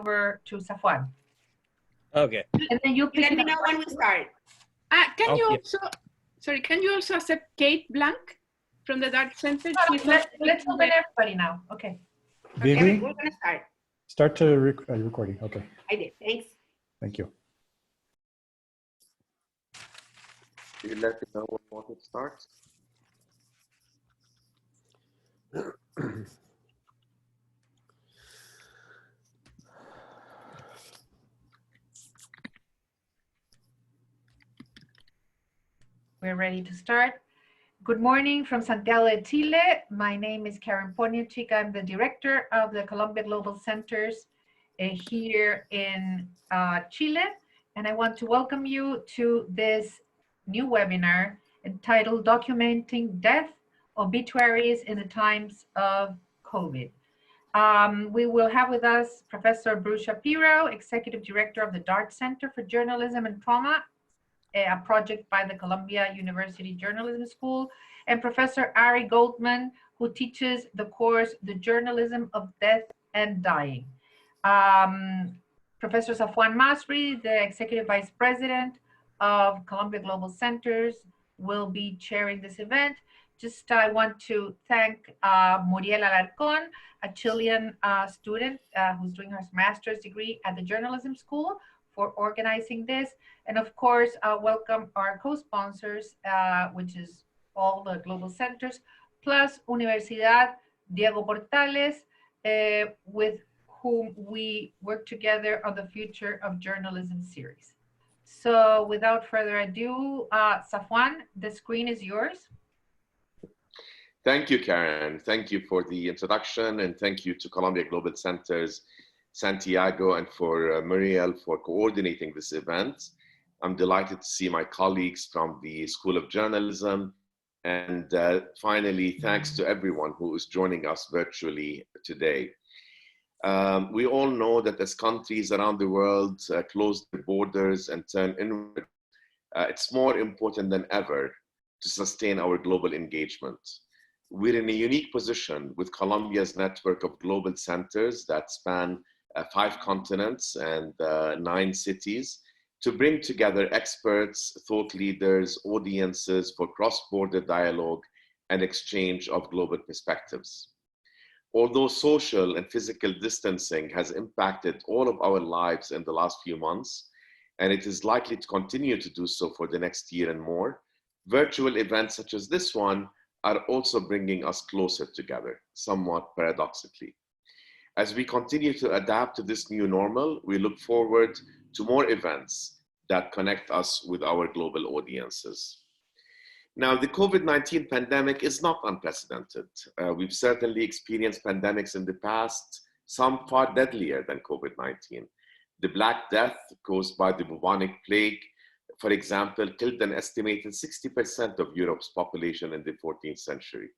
over to Safwan. Okay. And then you Let me know when we start. Can you also, sorry, can you also accept Kate Blank from the Dart Center? Let's open everybody now. Okay. Okay, we're gonna start. Start to recording. Okay. I did. Thanks. Thank you. You let me know when it starts. We're ready to start. Good morning from Santiago de Chile. My name is Karen Poniachik. I'm the director of the Columbia Global Centers here in Chile. And I want to welcome you to this new webinar entitled Documenting Death, Obituaries in the Times of COVID. We will have with us Professor Bruce Shapiro, Executive Director of the Dart Center for Journalism and Trauma, a project by the Columbia University Journalism School, and Professor Ari Goldman, who teaches the course, The Journalism of Death and Dying. Professor Safwan Masri, the Executive Vice President of Columbia Global Centers, will be chairing this event. Just I want to thank Muriel Alarcón, a Chilean student who's doing her master's degree at the Journalism School, for organizing this. And of course, welcome our co-sponsors, which is all the global centers, plus Universidad, Diego Portales, with whom we work together on the Future of Journalism series. So without further ado, Safwan, the screen is yours. Thank you, Karen. Thank you for the introduction, and thank you to Columbia Global Centers Santiago and for Muriel for coordinating this event. I'm delighted to see my colleagues from the School of Journalism. And finally, thanks to everyone who is joining us virtually today. We all know that as countries around the world close their borders and turn inward, it's more important than ever to sustain our global engagement. We're in a unique position with Columbia's network of global centers that span 5 continents and 9 cities to bring together experts, thought leaders, audiences for cross-border dialogue and exchange of global perspectives. Although social and physical distancing has impacted all of our lives in the last few months, and it is likely to continue to do so for the next year and more, virtual events such as this one are also bringing us closer together, somewhat paradoxically. As we continue to adapt to this new normal, we look forward to more events that connect us with our global audiences. Now, the COVID-19 pandemic is not unprecedented. We've certainly experienced pandemics in the past, some far deadlier than COVID-19. The Black Death caused by the bubonic plague, for example, killed an estimated 60% of Europe's population in the 14th century.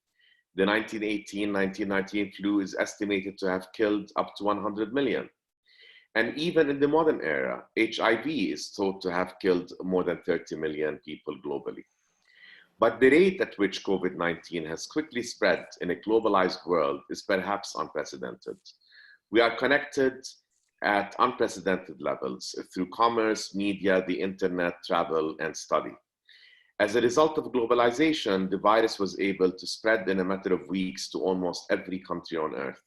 The 1918-1919 flu is estimated to have killed up to 100 million. And even in the modern era, HIV is thought to have killed more than 30 million people globally. But the rate at which COVID-19 has quickly spread in a globalized world is perhaps unprecedented. We are connected at unprecedented levels through commerce, media, the internet, travel, and study. As a result of globalization, the virus was able to spread in a matter of weeks to almost every country on Earth.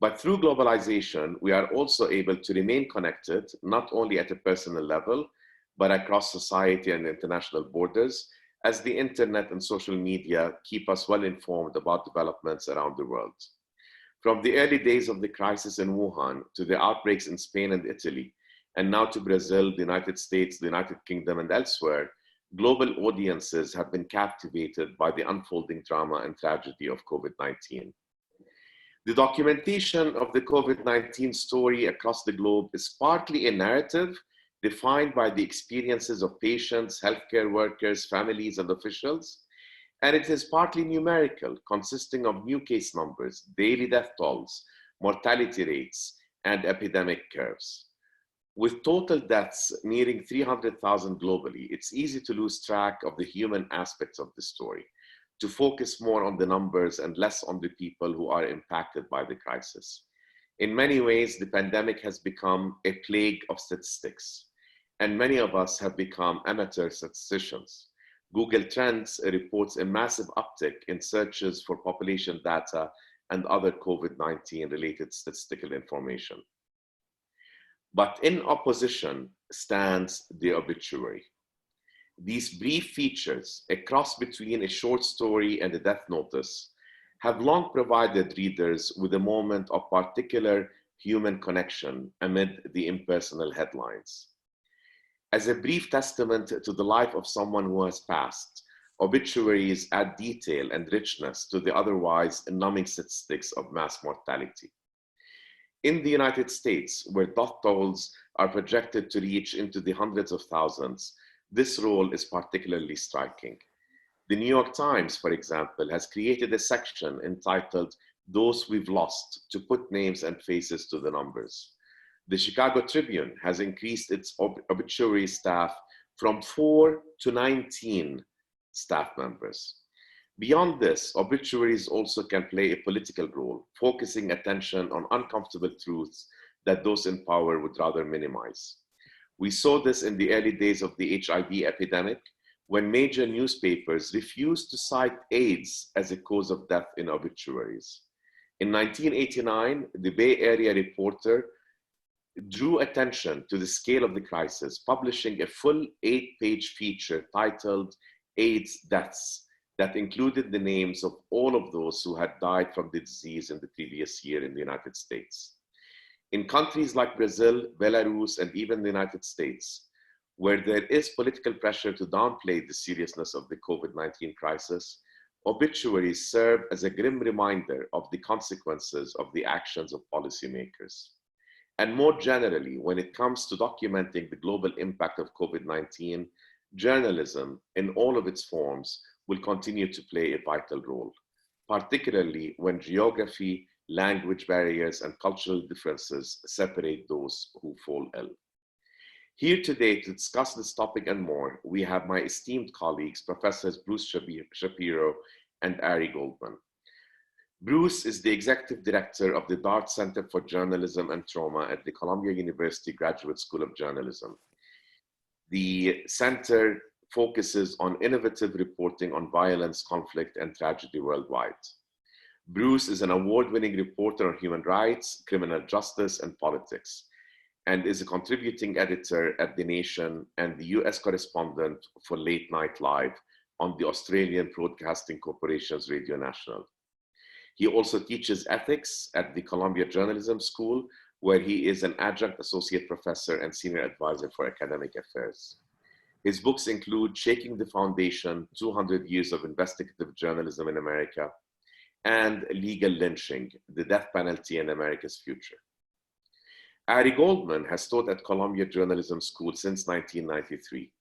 But through globalization, we are also able to remain connected, not only at a personal level, but across society and international borders, as the internet and social media keep us well informed about developments around the world. From the early days of the crisis in Wuhan to the outbreaks in Spain and Italy, and now to Brazil, the United States, the United Kingdom, and elsewhere, global audiences have been captivated by the unfolding drama and tragedy of COVID-19. The documentation of the COVID-19 story across the globe is partly a narrative defined by the experiences of patients, healthcare workers, families, and officials, and it is partly numerical, consisting of new case numbers, daily death tolls, mortality rates, and epidemic curves. With total deaths nearing 300,000 globally, it's easy to lose track of the human aspects of the story, to focus more on the numbers and less on the people who are impacted by the crisis. In many ways, the pandemic has become a plague of statistics, and many of us have become amateur statisticians. Google Trends reports a massive uptick in searches for population data and other COVID-19 related statistical information. But in opposition stands the obituary. These brief features, a cross between a short story and a death notice, have long provided readers with a moment of particular human connection amid the impersonal headlines. As a brief testament to the life of someone who has passed, obituaries add detail and richness to the otherwise numbing statistics of mass mortality. In the United States, where death tolls are projected to reach into the hundreds of thousands, this role is particularly striking. The New York Times, for example, has created a section entitled "Those We've Lost" to put names and faces to the numbers. The Chicago Tribune has increased its obituary staff from 4 to 19 staff members. Beyond this, obituaries also can play a political role, focusing attention on uncomfortable truths that those in power would rather minimize. We saw this in the early days of the HIV epidemic, when major newspapers refused to cite AIDS as a cause of death in obituaries. In 1989, the Bay Area Reporter drew attention to the scale of the crisis, publishing a full 8-page feature titled AIDS Deaths that included the names of all of those who had died from the disease in the previous year in the United States. In countries like Brazil, Belarus, and even the United States, where there is political pressure to downplay the seriousness of the COVID-19 crisis, obituaries serve as a grim reminder of the consequences of the actions of policymakers. And more generally, when it comes to documenting the global impact of COVID-19, journalism in all of its forms will continue to play a vital role, particularly when geography, language barriers, and cultural differences separate those who fall ill. Here today to discuss this topic and more, we have my esteemed colleagues, Professors Bruce Shapiro and Ari Goldman. Bruce is the Executive Director of the Dart Center for Journalism and Trauma at the Columbia University Graduate School of Journalism. The center focuses on innovative reporting on violence, conflict, and tragedy worldwide. Bruce is an award-winning reporter on human rights, criminal justice, and politics, and is a contributing editor at The Nation and the US correspondent for Late Night Live on the Australian Broadcasting Corporation's Radio National. He also teaches ethics at the Columbia Journalism School, where he is an adjunct associate professor and senior advisor for academic affairs. His books include Shaking the Foundation, 200 Years of Investigative Journalism in America, and Legal Lynching, the Death Penalty in America's Future. Ari Goldman has taught at Columbia Journalism School since 1993.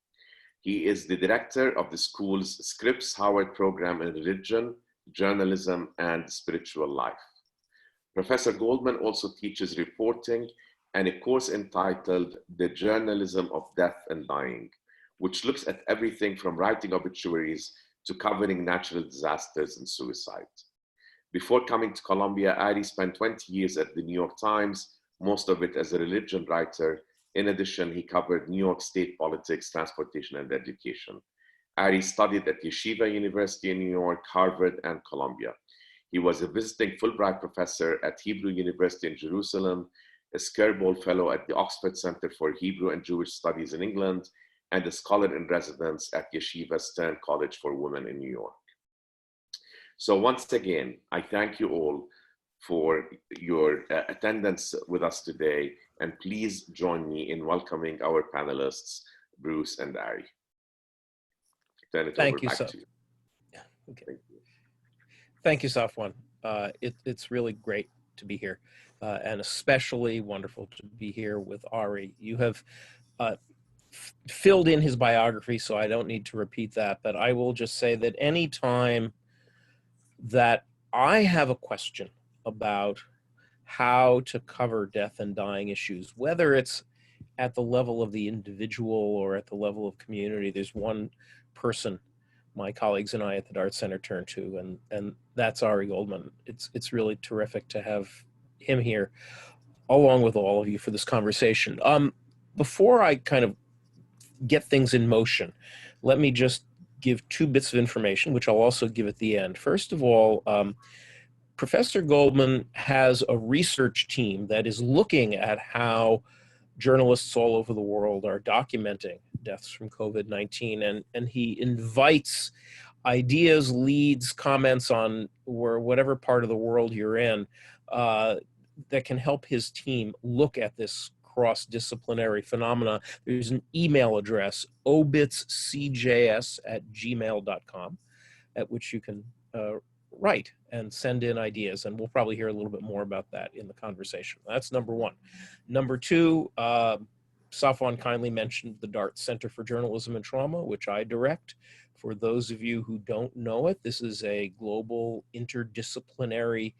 He is the director of the school's Scripps Howard Program in Religion, Journalism, and Spiritual Life. Professor Goldman also teaches reporting and a course entitled The Journalism of Death and Dying, which looks at everything from writing obituaries to covering natural disasters and suicide. Before coming to Columbia, Ari spent 20 years at the New York Times, most of it as a religion writer. In addition, he covered New York State politics, transportation, and education. Ari studied at Yeshiva University in New York, Harvard, and Columbia. He was a visiting Fulbright professor at Hebrew University in Jerusalem, a Skirball Fellow at the Oxford Center for Hebrew and Jewish Studies in England, and a scholar in residence at Yeshiva Stern College for Women in New York. So once again, I thank you all for your attendance with us today, and please join me in welcoming our panelists, Bruce and Ari. Thank you, Saf. Yeah, okay. Thank you. Thank you, Safwan. It's really great to be here, and especially wonderful to be here with Ari. You have filled in his biography, so I don't need to repeat that, but I will just say that any time that I have a question about how to cover death and dying issues, whether it's at the level of the individual or at the level of community, there's one person my colleagues and I at the Dart Center turn to, and that's Ari Goldman. It's really terrific to have him here, along with all of you, for this conversation. Before I kind of get things in motion, let me just give 2 bits of information, which I'll also give at the end. First of all, Professor Goldman has a research team that is looking at how journalists all over the world are documenting deaths from COVID-19, and he invites ideas, leads, comments on whatever part of the world you're in that can help his team look at this cross-disciplinary phenomena. There's an email address, obitscjs@gmail.com, at which you can write and send in ideas, and we'll probably hear a little bit more about that in the conversation. That's number 1. Number 2, Safwan kindly mentioned the DART Center for Journalism and Trauma, which I direct. For those of you who don't know it, this is a global interdisciplinary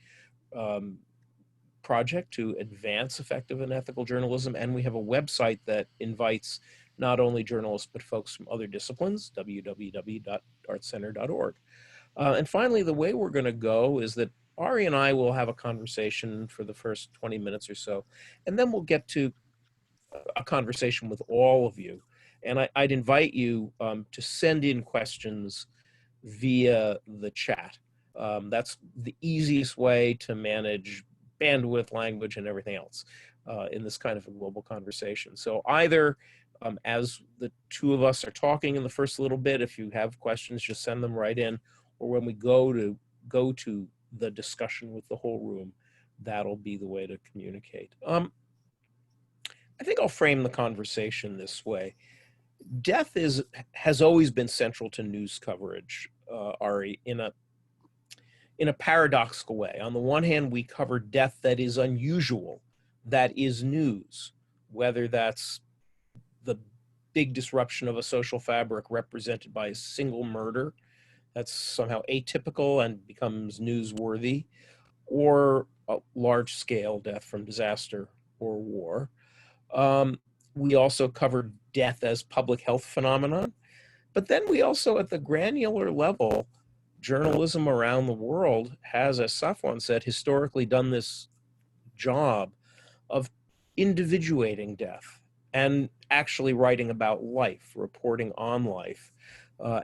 project to advance effective and ethical journalism, and we have a website that invites not only journalists but folks from other disciplines, www.dartcenter.org. And finally, the way we're going to go is that Ari and I will have a conversation for the first 20 minutes or so, and then we'll get to a conversation with all of you. And I'd invite you to send in questions via the chat. That's the easiest way to manage bandwidth, language, and everything else in this kind of a global conversation. So either as the 2 of us are talking in the first little bit, if you have questions, just send them right in, or when we go to the discussion with the whole room, that'll be the way to communicate. I think I'll frame the conversation this way. Death has always been central to news coverage, Ari, in a paradoxical way. On the one hand, we cover death that is unusual, that is news, whether that's the big disruption of a social fabric represented by a single murder that's somehow atypical and becomes newsworthy, or a large-scale death from disaster or war. We also cover death as public health phenomenon, but then we also, at the granular level, journalism around the world has, as Safwan said, historically done this job of individuating death and actually writing about life, reporting on life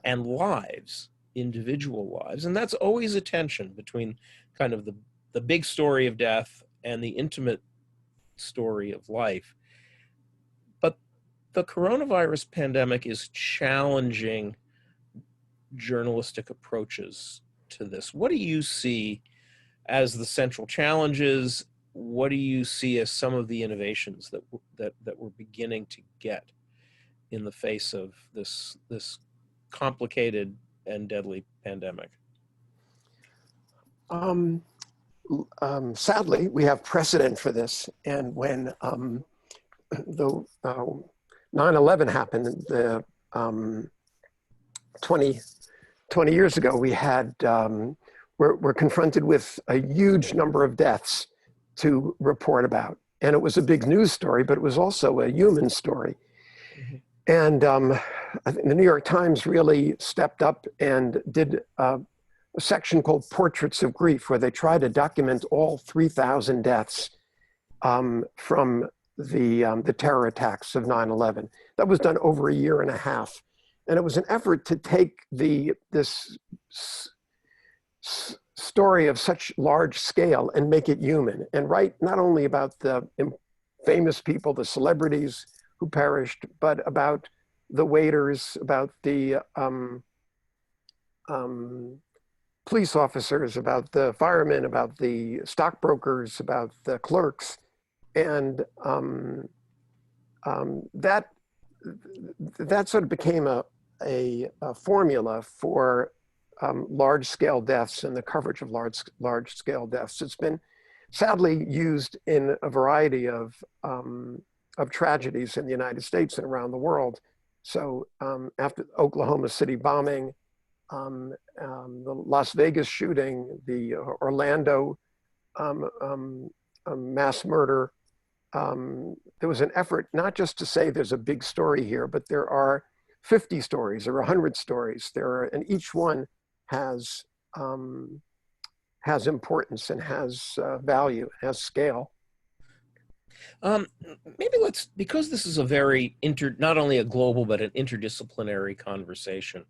and lives, individual lives. And that's always a tension between kind of the big story of death and the intimate story of life. But the coronavirus pandemic is challenging journalistic approaches to this. What do you see as the central challenges? What do you see as some of the innovations that we're beginning to get in the face of this complicated and deadly pandemic? Sadly, we have precedent for this, and when the 9/11 happened, the 20 years ago, we had we're confronted with a huge number of deaths to report about, and it was a big news story, but it was also a human story. Mm-hmm. And I think the New York Times really stepped up and did a section called Portraits of Grief, where they tried to document all 3,000 deaths from the terror attacks of 9/11. That was done over a year and a half. And it was an effort to take this story of such large scale and make it human, and write not only about the famous people, the celebrities who perished, but about the waiters, about the police officers, about the firemen, about the stockbrokers, about the clerks. And that sort of became a formula for large-scale deaths and the coverage of large-scale deaths. It's been sadly used in a variety of tragedies in the United States and around the world. So after the Oklahoma City bombing, the Las Vegas shooting, the Orlando mass murder, there was an effort not just to say there's a big story here, but there are 50 stories or 100 stories. And each one has has importance and has value, has scale. Maybe let's, because this is a very not only a global, but an interdisciplinary conversation,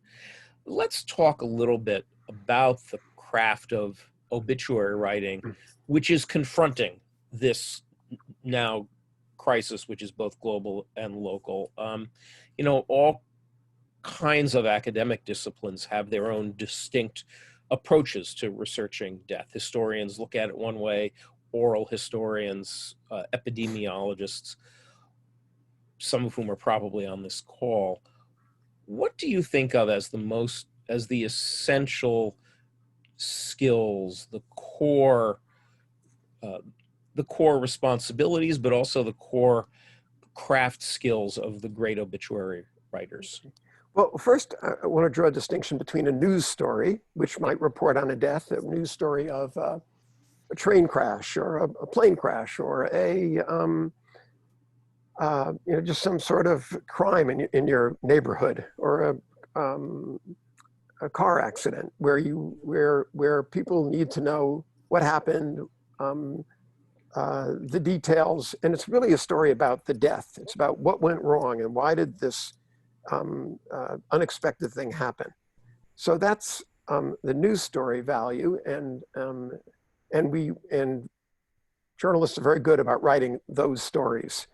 let's talk a little bit about the craft of obituary writing, which is confronting this now crisis, which is both global and local. You know, all kinds of academic disciplines have their own distinct approaches to researching death. Historians look at it one way, oral historians, epidemiologists, some of whom are probably on this call. What do you think of as the essential skills, the core responsibilities, but also the core craft skills of the great obituary writers? Well, first, I want to draw a distinction between a news story, which might report on a death, a news story of a train crash or a plane crash or just some sort of crime in your neighborhood, or a car accident where people need to know what happened, the details, and it's really a story about the death. It's about what went wrong and why did this unexpected thing happen. So that's the news story value, and journalists are very good about writing those stories.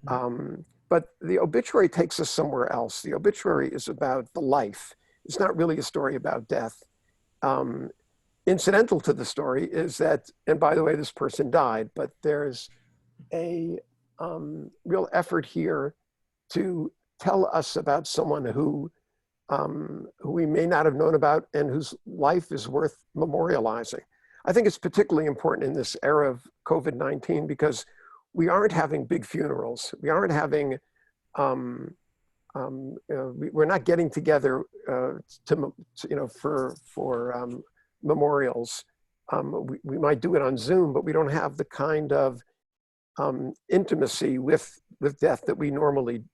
But the obituary takes us somewhere else. The obituary is about the life. It's not really a story about death. Incidental to the story is that, and by the way, this person died, but there's a real effort here to tell us about someone who we may not have known about and whose life is worth memorializing. I think it's particularly important in this era of COVID-19 because we aren't having big funerals. We aren't having, we're not getting together for memorials. We might do it on Zoom, but we don't have the kind of intimacy with death that we normally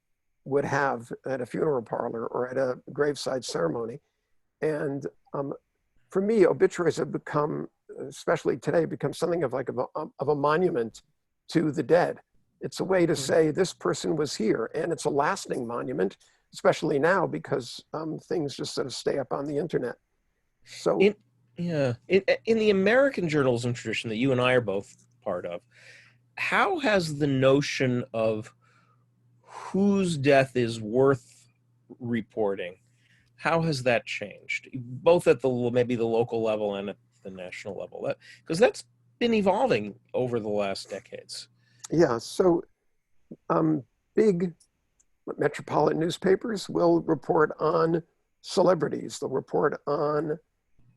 would have at a funeral parlor or at a graveside ceremony. And for me, obituaries have become, especially today, become something of like of a monument to the dead. It's a way to say this person was here, and it's a lasting monument, especially now because things just sort of stay up on the internet. So in the American journalism tradition that you and I are both part of, how has the notion of whose death is worth reporting, how has that changed, both at maybe the local level and at the national level? Because that's been evolving over the last decades. Yeah, so big metropolitan newspapers will report on celebrities, they'll report on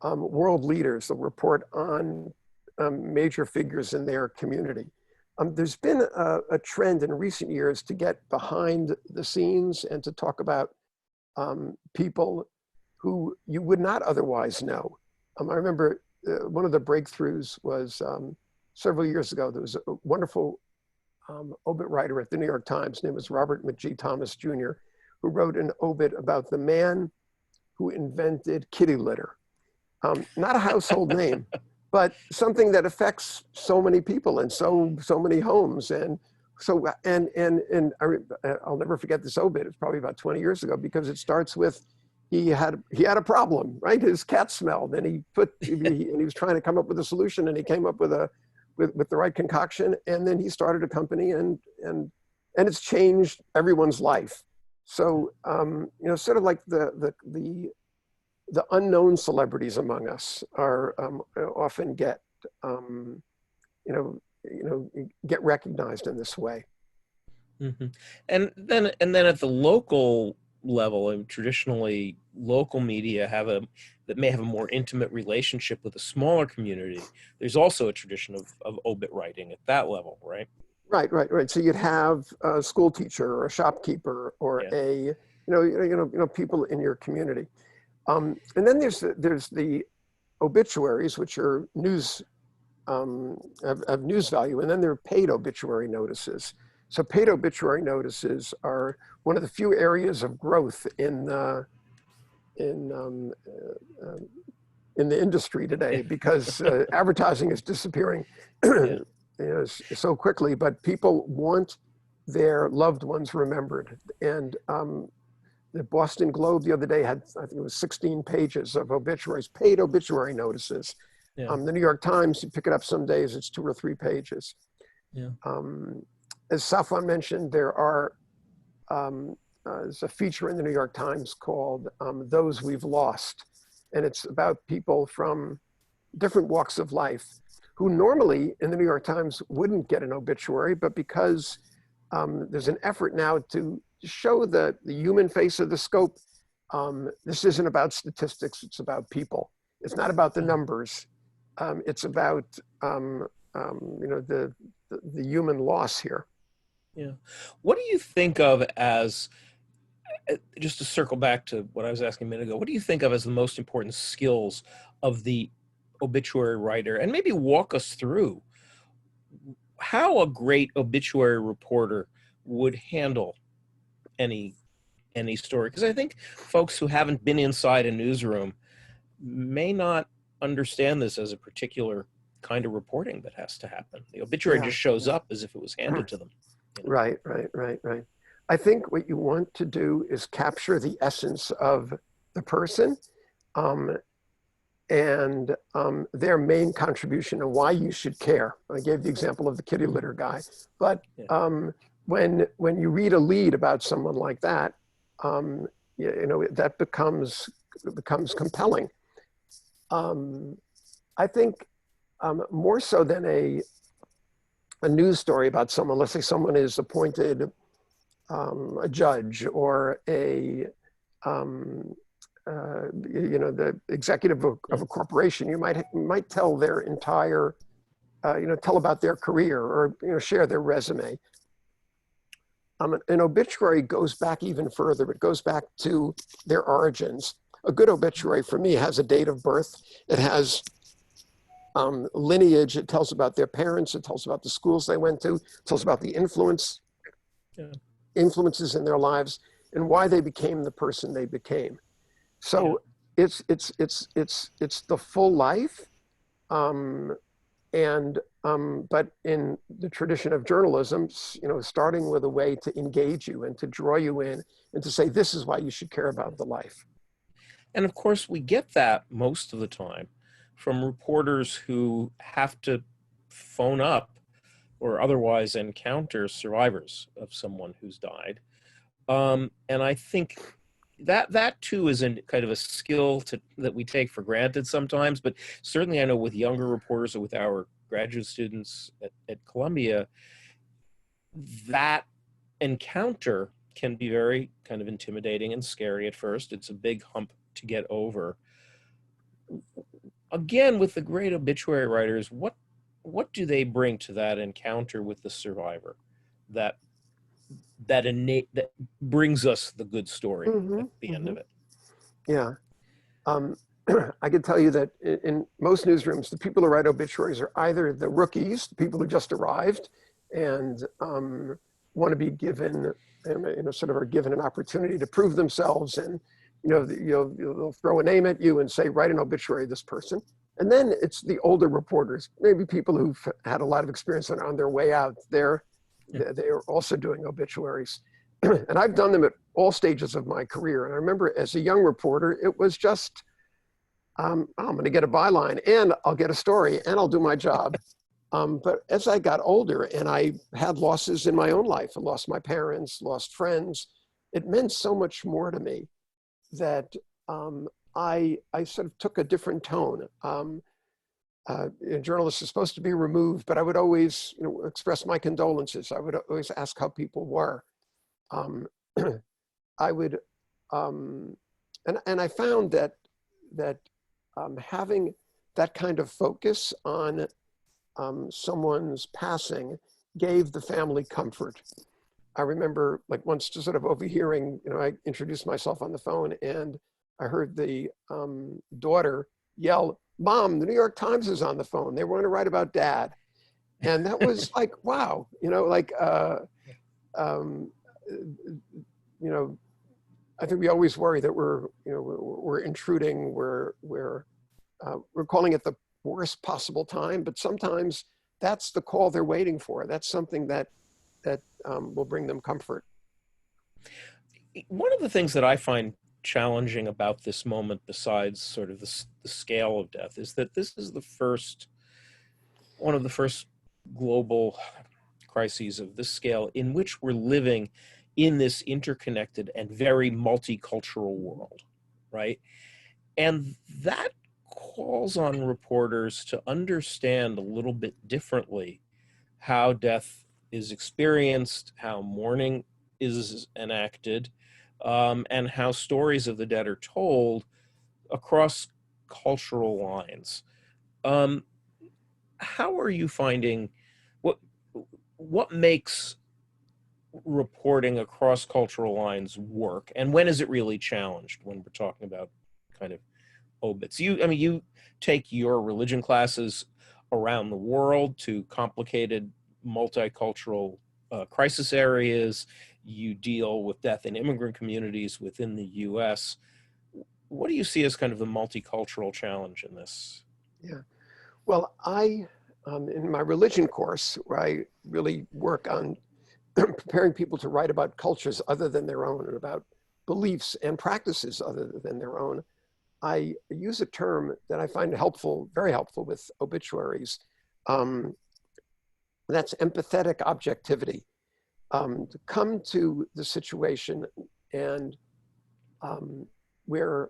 world leaders, they'll report on major figures in their community. There's been a trend in recent years to get behind the scenes and to talk about people who you would not otherwise know. I remember one of the breakthroughs was several years ago. There was a wonderful obit writer at the New York Times. His name was Robert McGee Thomas Jr., who wrote an obit about the man who invented kitty litter. Not a household name, but something that affects so many people and so many homes. And so, and I'll never forget this obit. It's probably about 20 years ago because it starts with, he had a problem, right? His cat smelled, and he was trying to come up with a solution, and he came up with the right concoction, and then he started a company, and it's changed everyone's life. So sort of like the unknown celebrities among us are often get get recognized in this way. Mm-hmm. And then at the local level, and traditionally local media that may have a more intimate relationship with a smaller community. There's also a tradition of obit writing at that level, right? Right. So you'd have a school teacher or a shopkeeper or a people in your community. And then there's the obituaries, which are news, have news value, and then there are paid obituary notices. So paid obituary notices are one of the few areas of growth in in the industry today because advertising is disappearing so quickly, but people want their loved ones remembered. And the Boston Globe the other day had, I think it was 16 pages of obituaries, paid obituary notices. Yeah. The New York Times, you pick it up some days, it's 2 or 3 pages. Yeah. As Safwan mentioned, there's a feature in the New York Times called Those We've Lost. And it's about people from different walks of life who normally in the New York Times wouldn't get an obituary, but because there's an effort now to show the human face of the scope. This isn't about statistics, it's about people. It's not about the numbers. It's about the human loss here. Yeah. What do you think of as, just to circle back to what I was asking a minute ago, what do you think of as the most important skills of the obituary writer? And maybe walk us through how a great obituary reporter would handle any story. Because I think folks who haven't been inside a newsroom may not understand this as a particular kind of reporting that has to happen. The obituary just shows up as if it was handed to them. You know? Right. I think what you want to do is capture the essence of the person and their main contribution and why you should care. I gave the example of the kitty litter guy, but when you read a lead about someone like that, that becomes compelling. I think more so than a news story about someone. Let's say someone is appointed a judge or the executive of a corporation. You might tell their entire, tell about their career or share their resume. An obituary goes back even further. It goes back to their origins. A good obituary for me has a date of birth. It has lineage. It tells about their parents. It tells about the schools they went to. It tells about the influences in their lives and why they became the person they became. So it's the full life. But in the tradition of journalism, starting with a way to engage you and to draw you in and to say, this is why you should care about the life. And of course, we get that most of the time from reporters who have to phone up or otherwise encounter survivors of someone who's died. And I think that too is kind of a skill that we take for granted sometimes, but certainly I know with younger reporters or with our graduate students at Columbia, that encounter can be very kind of intimidating and scary at first. It's a big hump to get over. Again, with the great obituary writers, what do they bring to that encounter with the survivor that brings us the good story at the end of it? Yeah. I can tell you that in most newsrooms, the people who write obituaries are either the rookies, the people who just arrived and want to be given, sort of are given an opportunity to prove themselves, and they'll throw a name at you and say, write an obituary of this person. And then it's the older reporters, maybe people who've had a lot of experience and are on their way out. They are also doing obituaries. And I've done them at all stages of my career. And I remember as a young reporter, it was just, I'm going to get a byline and I'll get a story and I'll do my job. But as I got older and I had losses in my own life, I lost my parents, lost friends, it meant so much more to me that I sort of took a different tone. Journalists are supposed to be removed, but I would always express my condolences. I would always ask how people were. I would, and I found that having that kind of focus on someone's passing gave the family comfort. I remember once just sort of overhearing, I introduced myself on the phone and I heard the daughter yell, "Mom, the New York Times is on the phone. They were going to write about Dad." And that was like, wow, I think we always worry that we're intruding, we're we're calling it the worst possible time, but sometimes that's the call they're waiting for. That's something that will bring them comfort. One of the things that I find challenging about this moment, besides sort of the scale of death, is that this is one of the first global crises of this scale in which we're living in this interconnected and very multicultural world, right? And that calls on reporters to understand a little bit differently how death is experienced, how mourning is enacted, and how stories of the dead are told across cultural lines. How are you finding, what makes reporting across cultural lines work, and when is it really challenged when we're talking about kind of obits? You take your religion classes around the world to complicated multicultural crisis areas. You deal with death in immigrant communities within the US. What do you see as kind of the multicultural challenge in this? Yeah, well, in my religion course, where I really work on preparing people to write about cultures other than their own and about beliefs and practices other than their own, I use a term that I find helpful, very helpful with obituaries. That's empathetic objectivity. To come to the situation, and we're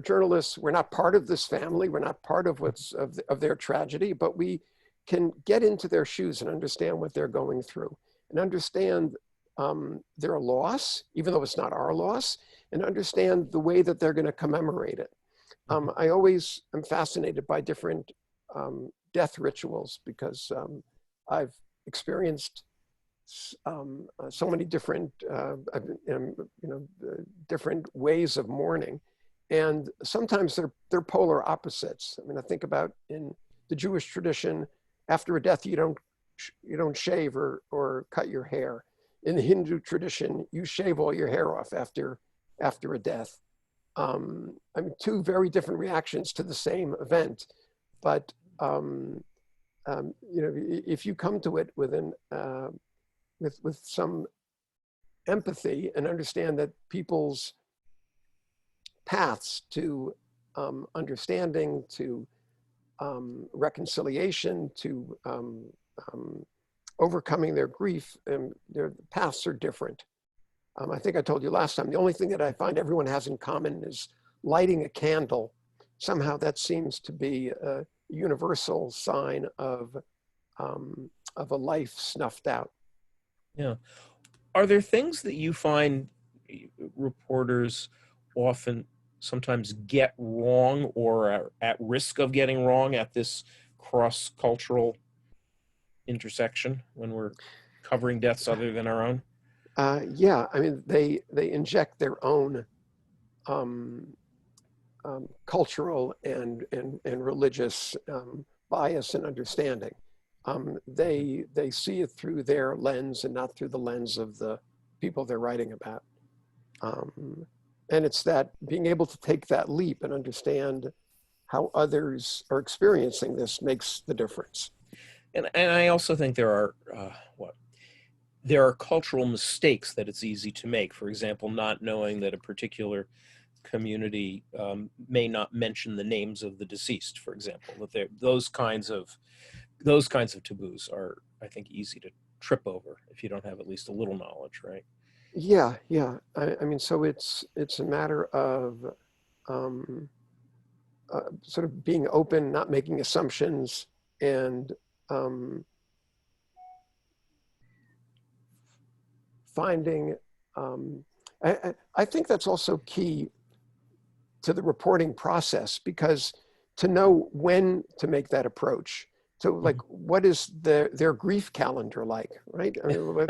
journalists. We're not part of this family. We're not part of of their tragedy, but we can get into their shoes and understand what they're going through, and understand their loss, even though it's not our loss, and understand the way that they're going to commemorate it. I always am fascinated by different death rituals, because I've experienced so many different, different ways of mourning, and sometimes they're polar opposites. I mean, I think about in the Jewish tradition, after a death, you don't shave or cut your hair. In the Hindu tradition, you shave all your hair off after a death. I mean, two very different reactions to the same event, but if you come to it with some empathy and understand that people's paths to understanding, to reconciliation, to overcoming their grief, and their paths are different. I think I told you last time, the only thing that I find everyone has in common is lighting a candle. Somehow that seems to be a universal sign of a life snuffed out. Yeah. Are there things that you find reporters sometimes get wrong, or are at risk of getting wrong at this cross-cultural intersection when we're covering deaths other than our own? Yeah, I mean, they inject their own cultural and religious bias and understanding. They see it through their lens and not through the lens of the people they're writing about. And it's that being able to take that leap and understand how others are experiencing this makes the difference. And I also think there are cultural mistakes that it's easy to make. For example, not knowing that a particular community may not mention the names of the deceased, for example. That those kinds of taboos are, I think, easy to trip over if you don't have at least a little knowledge, right? Yeah. I mean, so it's a matter of sort of being open, not making assumptions, and finding. I think that's also key to the reporting process, because to know when to make that approach. So, like, what is their grief calendar like, right? I mean,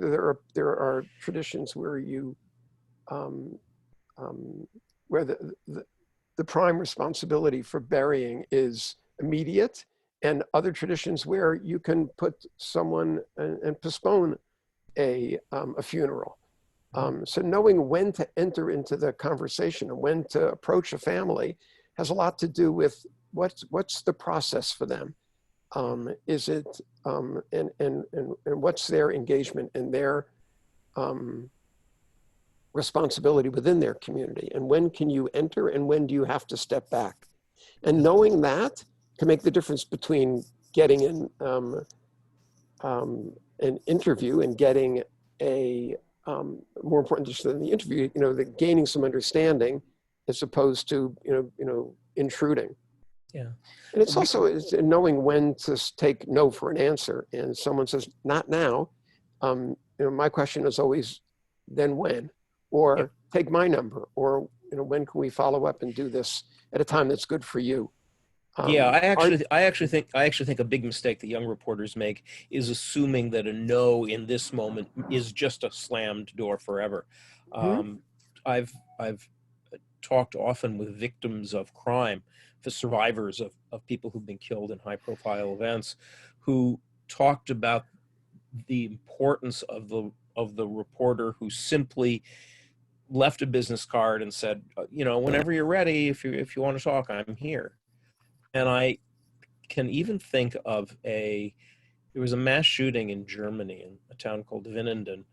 there are traditions where where the prime responsibility for burying is immediate, and other traditions where you can put someone and postpone a funeral. So knowing when to enter into the conversation and when to approach a family has a lot to do with what's the process for them. Is it and what's their engagement and their responsibility within their community, and when can you enter and when do you have to step back? And knowing that can make the difference between getting an interview and getting a more important than the interview, the gaining some understanding as opposed to intruding. Yeah. And it's also knowing when to take no for an answer. And someone says, not now. My question is always, then when? Or take my number, or when can we follow up and do this at a time that's good for you? Yeah, I actually think a big mistake that young reporters make is assuming that a no in this moment is just a slammed door forever. I've talked often with victims of crime, the survivors of people who've been killed in high-profile events, who talked about the importance of the reporter who simply left a business card and said, whenever you're ready, if you want to talk, I'm here. And I can even think of there was a mass shooting in Germany in a town called Winnenden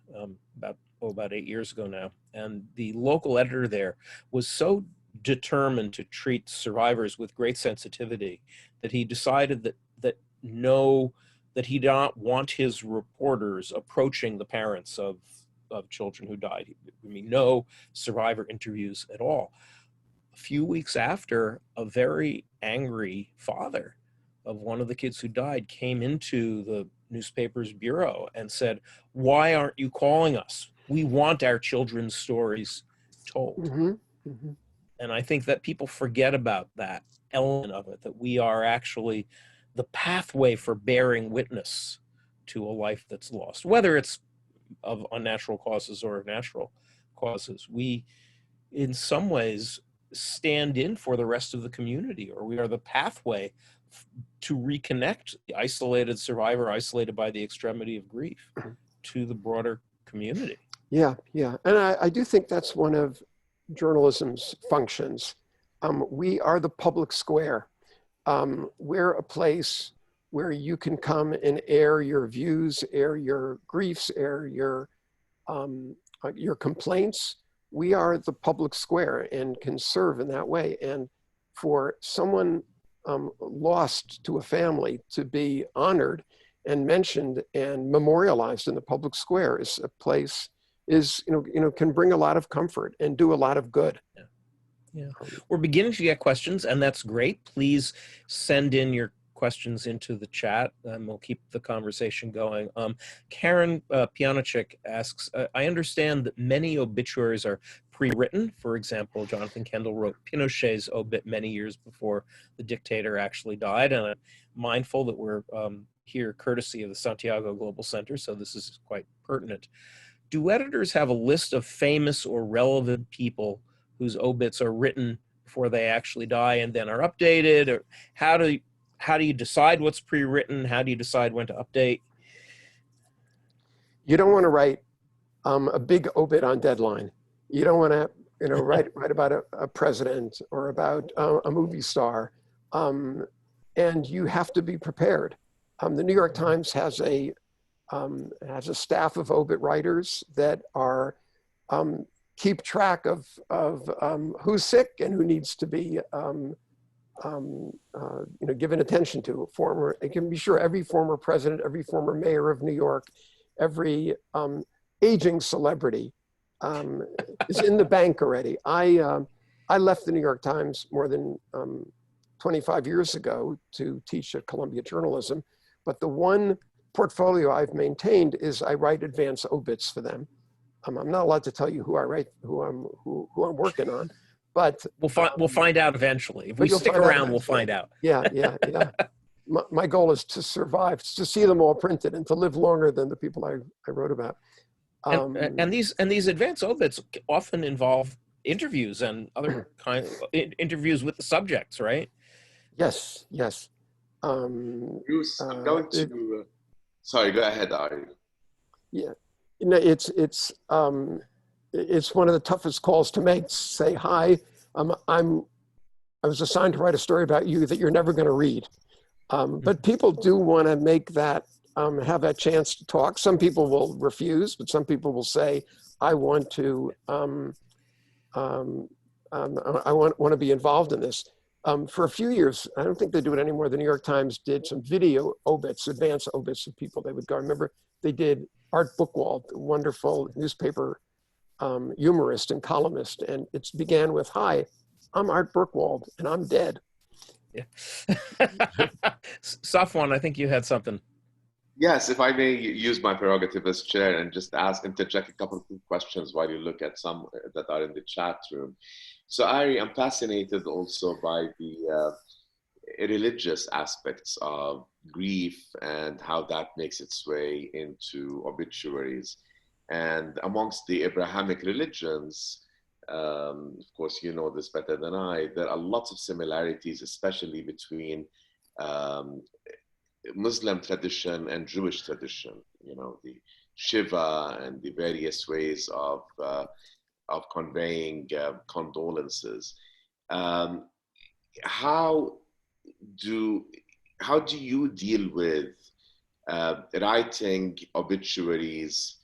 about 8 years ago now. And the local editor there was so determined to treat survivors with great sensitivity that he decided that he did not want his reporters approaching the parents of children who died. I mean, no survivor interviews at all. A few weeks after, a very angry father of one of the kids who died came into the newspaper's bureau and said, "Why aren't you calling us? We want our children's stories told." And I think that people forget about that element of it, that we are actually the pathway for bearing witness to a life that's lost, whether it's of unnatural causes or natural causes. We, in some ways, stand in for the rest of the community, or we are the pathway to reconnect the isolated survivor, isolated by the extremity of grief, to the broader community. Yeah. And I do think that's one of journalism's functions. We are the public square. We're a place where you can come and air your views, air your griefs, air your complaints. We are the public square and can serve in that way. And for someone lost to a family to be honored and mentioned and memorialized in the public square is a place can bring a lot of comfort and do a lot of good. Yeah. We're beginning to get questions, and that's great. Please send in your questions into the chat, and we'll keep the conversation going. Karen Pianachik asks, I understand that many obituaries are pre-written. For example, Jonathan Kendall wrote Pinochet's obit many years before the dictator actually died, and I'm mindful that we're here courtesy of the Santiago Global Center, so this is quite pertinent. Do editors have a list of famous or relevant people whose obits are written before they actually die and then are updated? Or how do you decide what's pre-written? How do you decide when to update? You don't want to write a big obit on deadline. You don't want to write about a president or about a movie star. And you have to be prepared. The New York Times has a staff of obit writers that are keep track of who's sick and who needs to be given attention to. It can be sure every former president, every former mayor of New York, every aging celebrity is in the bank already. I left the New York Times more than 25 years ago to teach at Columbia Journalism, but the one portfolio I've maintained is I write advance obits for them. I'm not allowed to tell you who I write, who I'm working on, but we'll find out eventually. If we stick around, we'll find out. Yeah. My goal is to survive, to see them all printed, and to live longer than the people I wrote about. And these advance obits often involve interviews and other interviews with the subjects, right? Yes. Bruce, I'm going to. Sorry, go ahead, Ari. Yeah. It's one of the toughest calls to make. Say hi. I'm I was assigned to write a story about you that you're never going to read. But people do want to make that, have that chance to talk. Some people will refuse, but some people will say, I want to, I want to be involved in this. For a few years, I don't think they do it anymore. The New York Times did some video obits, advance obits of people they would go. I remember they did Art Buchwald, a wonderful newspaper humorist and columnist. And it began with, hi, I'm Art Buchwald and I'm dead. Yeah. Safwan, I think you had something. Yes, if I may use my prerogative as chair and just interject a couple of questions while you look at some that are in the chat room. So Ari, I'm fascinated also by the religious aspects of grief and how that makes its way into obituaries. And amongst the Abrahamic religions, of course, you know this better than I, there are lots of similarities, especially between Muslim tradition and Jewish tradition, you know, the Shiva and the various ways of conveying condolences. How do you deal with writing obituaries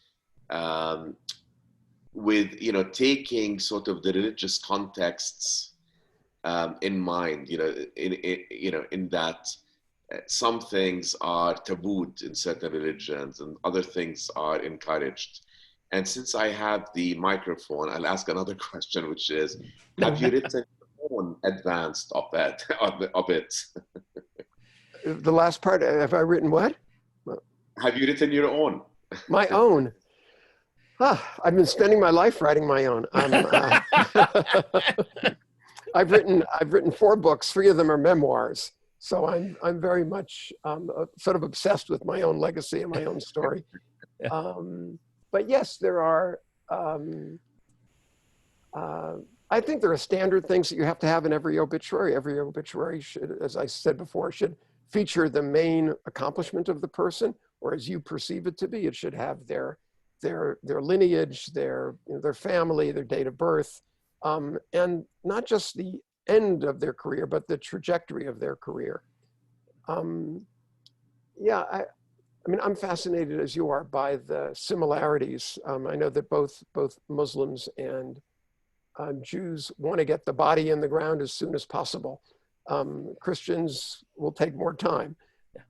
with, you know, taking sort of the religious contexts in mind, you know, in that some things are tabooed in certain religions and other things are encouraged. And since I have the microphone, I'll ask another question, which is, have you written your own advanced op-ed? The last part, have I written what? Have you written your own? My own? I've been spending my life writing my own. I've written 4 books. 3 of them are memoirs. So I'm very much sort of obsessed with my own legacy and my own story. But yes, there are, I think there are standard things that you have to have in every obituary. Every obituary should, as I said before, should feature the main accomplishment of the person, or as you perceive it to be. It should have their lineage, their family, their date of birth, and not just the end of their career, but the trajectory of their career. Yeah, I mean, I'm fascinated as you are by the similarities. I know that both Muslims and Jews want to get the body in the ground as soon as possible. Christians will take more time.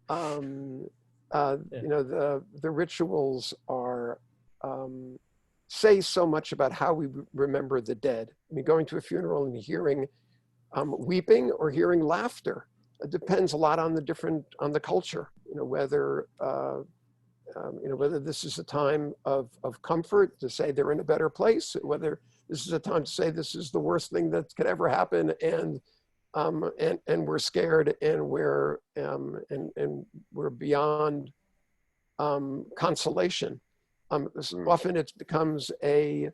You know, the rituals are say so much about how we remember the dead. I mean, going to a funeral and hearing weeping or hearing laughter. It depends a lot on the culture. You know, whether whether this is a time of comfort to say they're in a better place, whether this is a time to say this is the worst thing that could ever happen, and we're scared and we're beyond consolation. Often it becomes a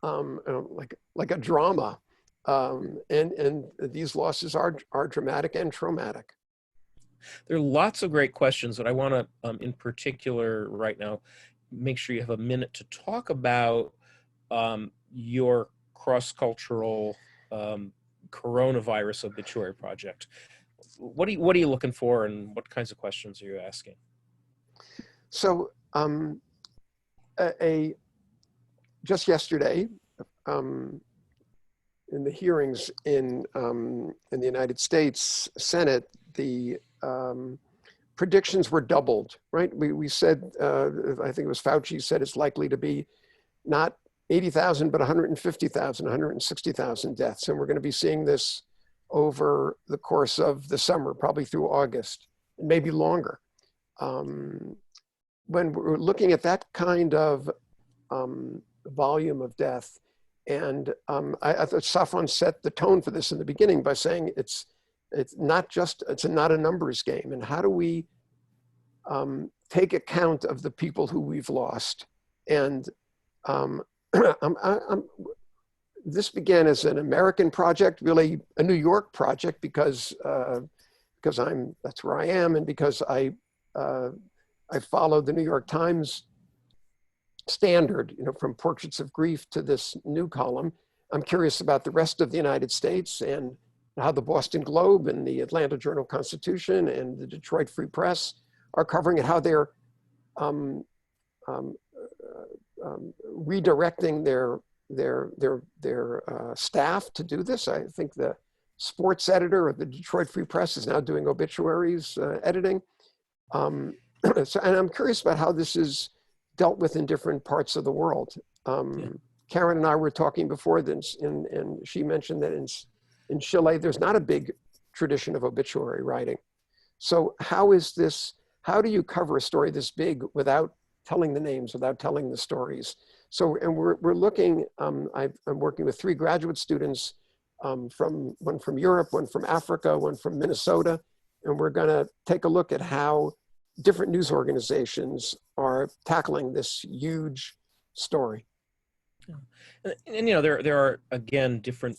like a drama. And these losses are dramatic and traumatic. There are lots of great questions that I want to, in particular right now, make sure you have a minute to talk about your cross-cultural coronavirus obituary project. What are you looking for, and what kinds of questions are you asking? So just yesterday, in the hearings in the United States Senate, the predictions were doubled, right? We said, I think it was Fauci said it's likely to be not 80,000, but 150,000, 160,000 deaths. And we're going to be seeing this over the course of the summer, probably through August, and maybe longer. When we're looking at that kind of volume of death, and I thought Safwan set the tone for this in the beginning by saying it's not a numbers game. And how do we take account of the people who we've lost? And this began as an American project, really a New York project, because that's where I am, and because I followed the New York Times standard, you know, from Portraits of Grief to this new column. I'm curious about the rest of the United States and how the Boston Globe and the Atlanta Journal-Constitution and the Detroit Free Press are covering it, how they're redirecting their staff to do this. I think the sports editor of the Detroit Free Press is now doing obituaries editing. And I'm curious about how this is dealt with in different parts of the world. Karen and I were talking before this, and she mentioned that in Chile, there's not a big tradition of obituary writing. So how do you cover a story this big without telling the names, without telling the stories? So, and we're looking, I'm working with 3 graduate students, one from Europe, one from Africa, one from Minnesota, and we're gonna take a look at how different news organizations are tackling this huge story. And you know, there are, again, different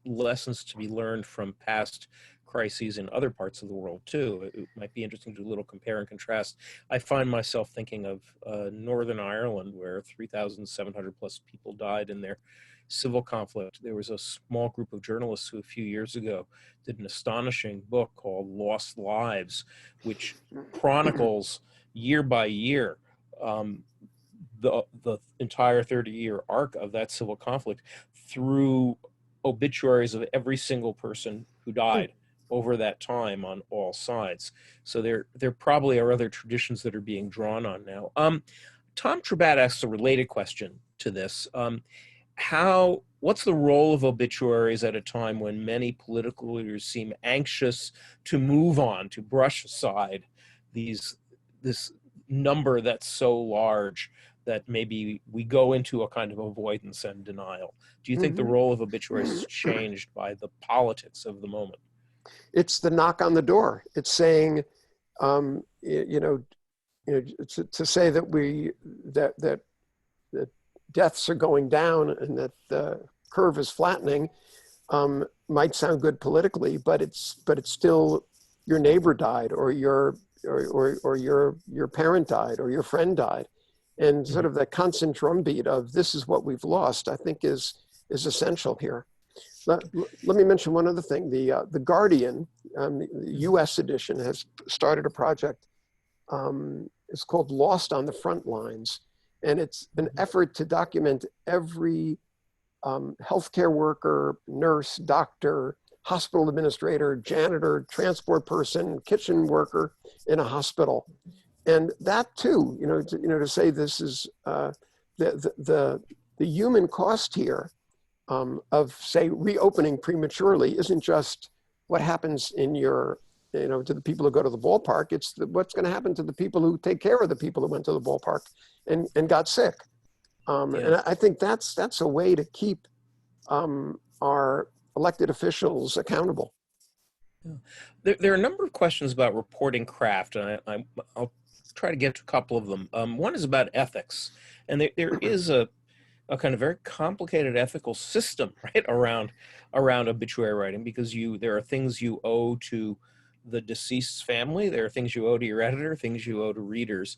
lessons to be learned from past crises in other parts of the world too. It might be interesting to do a little compare and contrast. I find myself thinking of Northern Ireland, where 3,700 plus people died in their civil conflict. There was a small group of journalists who a few years ago did an astonishing book called Lost Lives, which chronicles year by year the entire 30-year arc of that civil conflict through obituaries of every single person who died over that time on all sides. So there probably are other traditions that are being drawn on now. Tom Trubat asks a related question to this. What's the role of obituaries at a time when many political leaders seem anxious to move on, to brush aside this number that's so large that maybe we go into a kind of avoidance and denial? Do you think the role of obituaries has changed by the politics of the moment? It's the knock on the door. It's saying, to say that deaths are going down and that the curve is flattening might sound good politically, but it's still your neighbor died, or your parent died, or your friend died, and sort of the constant drumbeat of this is what we've lost, I think is essential here. Let me mention one other thing. The Guardian, the U.S. edition, has started a project. It's called Lost on the Front Lines. And it's an effort to document every healthcare worker, nurse, doctor, hospital administrator, janitor, transport person, kitchen worker in a hospital. And that too, to say this is the human cost here of, say, reopening prematurely isn't just what happens in your, to the people who go to the ballpark. It's what's going to happen to the people who take care of the people who went to the ballpark and got sick. And I think that's a way to keep our elected officials accountable. There are a number of questions about reporting craft, and I'll try to get to a couple of them. One is about ethics, and there is a kind of very complicated ethical system, right, around obituary writing, because there are things you owe to the deceased's family, there are things you owe to your editor, things you owe to readers.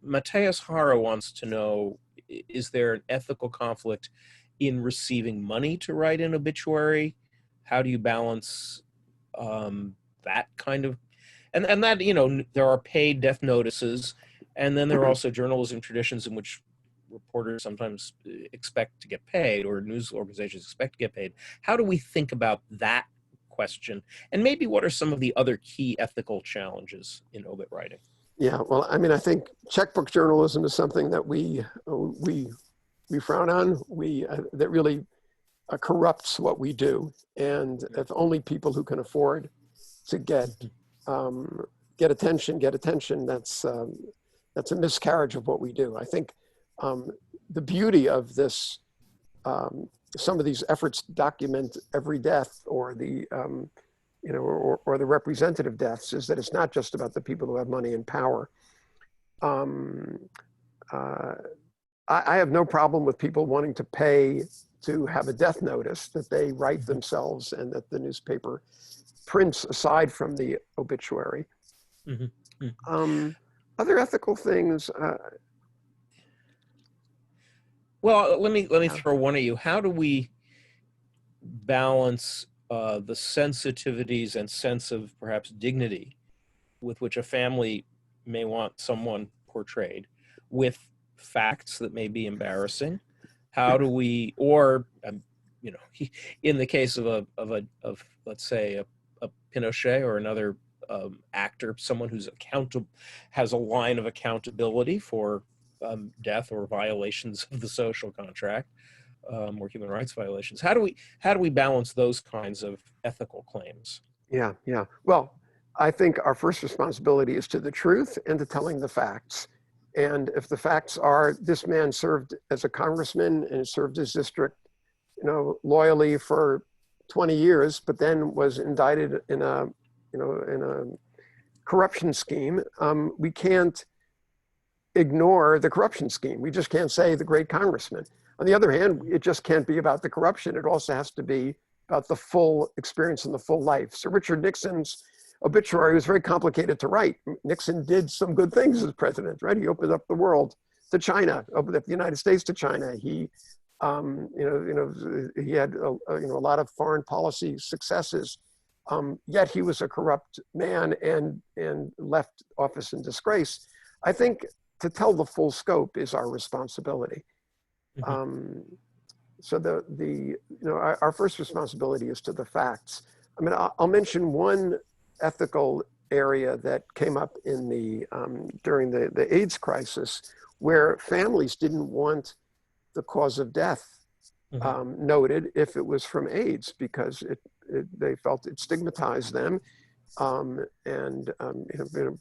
Mateus Hara wants to know, is there an ethical conflict in receiving money to write an obituary? How do you balance that kind of, and that, there are paid death notices, and then there are also journalism traditions in which reporters sometimes expect to get paid, or news organizations expect to get paid. How do we think about that question? And maybe what are some of the other key ethical challenges in obit writing? Yeah, well, I mean, I think checkbook journalism is something that we frown on. That really corrupts what we do. And if only people who can afford to get attention, that's a miscarriage of what we do. I think the beauty of this, some of these efforts to document every death, or the or the representative deaths, is that it's not just about the people who have money and power. I have no problem with people wanting to pay to have a death notice that they write themselves and that the newspaper prints aside from the obituary. Other ethical things. Well, let me throw one at you. How do we balance the sensitivities and sense of perhaps dignity with which a family may want someone portrayed with facts that may be embarrassing? How do we, or you know, in the case of let's say a Pinochet or another actor, someone who's accountable, has a line of accountability for death or violations of the social contract, or human rights violations. How do we balance those kinds of ethical claims? Yeah, yeah. Well, I think our first responsibility is to the truth and to telling the facts. And if the facts are this man served as a congressman and served his district, you know, loyally for 20 years, but then was indicted in a corruption scheme, we can't ignore the corruption scheme. We just can't say the great congressman. On the other hand, it just can't be about the corruption. It also has to be about the full experience and the full life. So Richard Nixon's obituary was very complicated to write. Nixon did some good things as president, right? He opened up the world to China, opened up the United States to China. He, he had a lot of foreign policy successes. Yet he was a corrupt man and left office in disgrace. I think to tell the full scope is our responsibility. Mm-hmm. So our first responsibility is to the facts. I mean, I'll mention one ethical area that came up in during the AIDS crisis, where families didn't want the cause of death noted if it was from AIDS, because they felt it stigmatized them, and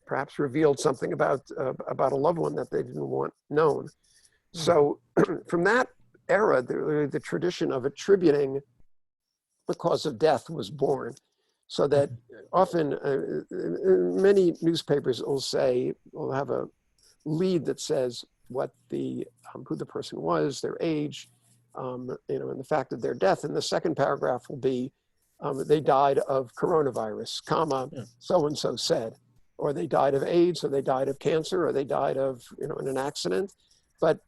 perhaps revealed something about a loved one that they didn't want known. So from that era, the tradition of attributing the cause of death was born. So that often many newspapers will have a lead that says what who the person was, their age, and the fact of their death. And the second paragraph will be, they died of coronavirus, comma, so-and-so said, or they died of AIDS, or they died of cancer, or they died of, in an accident. But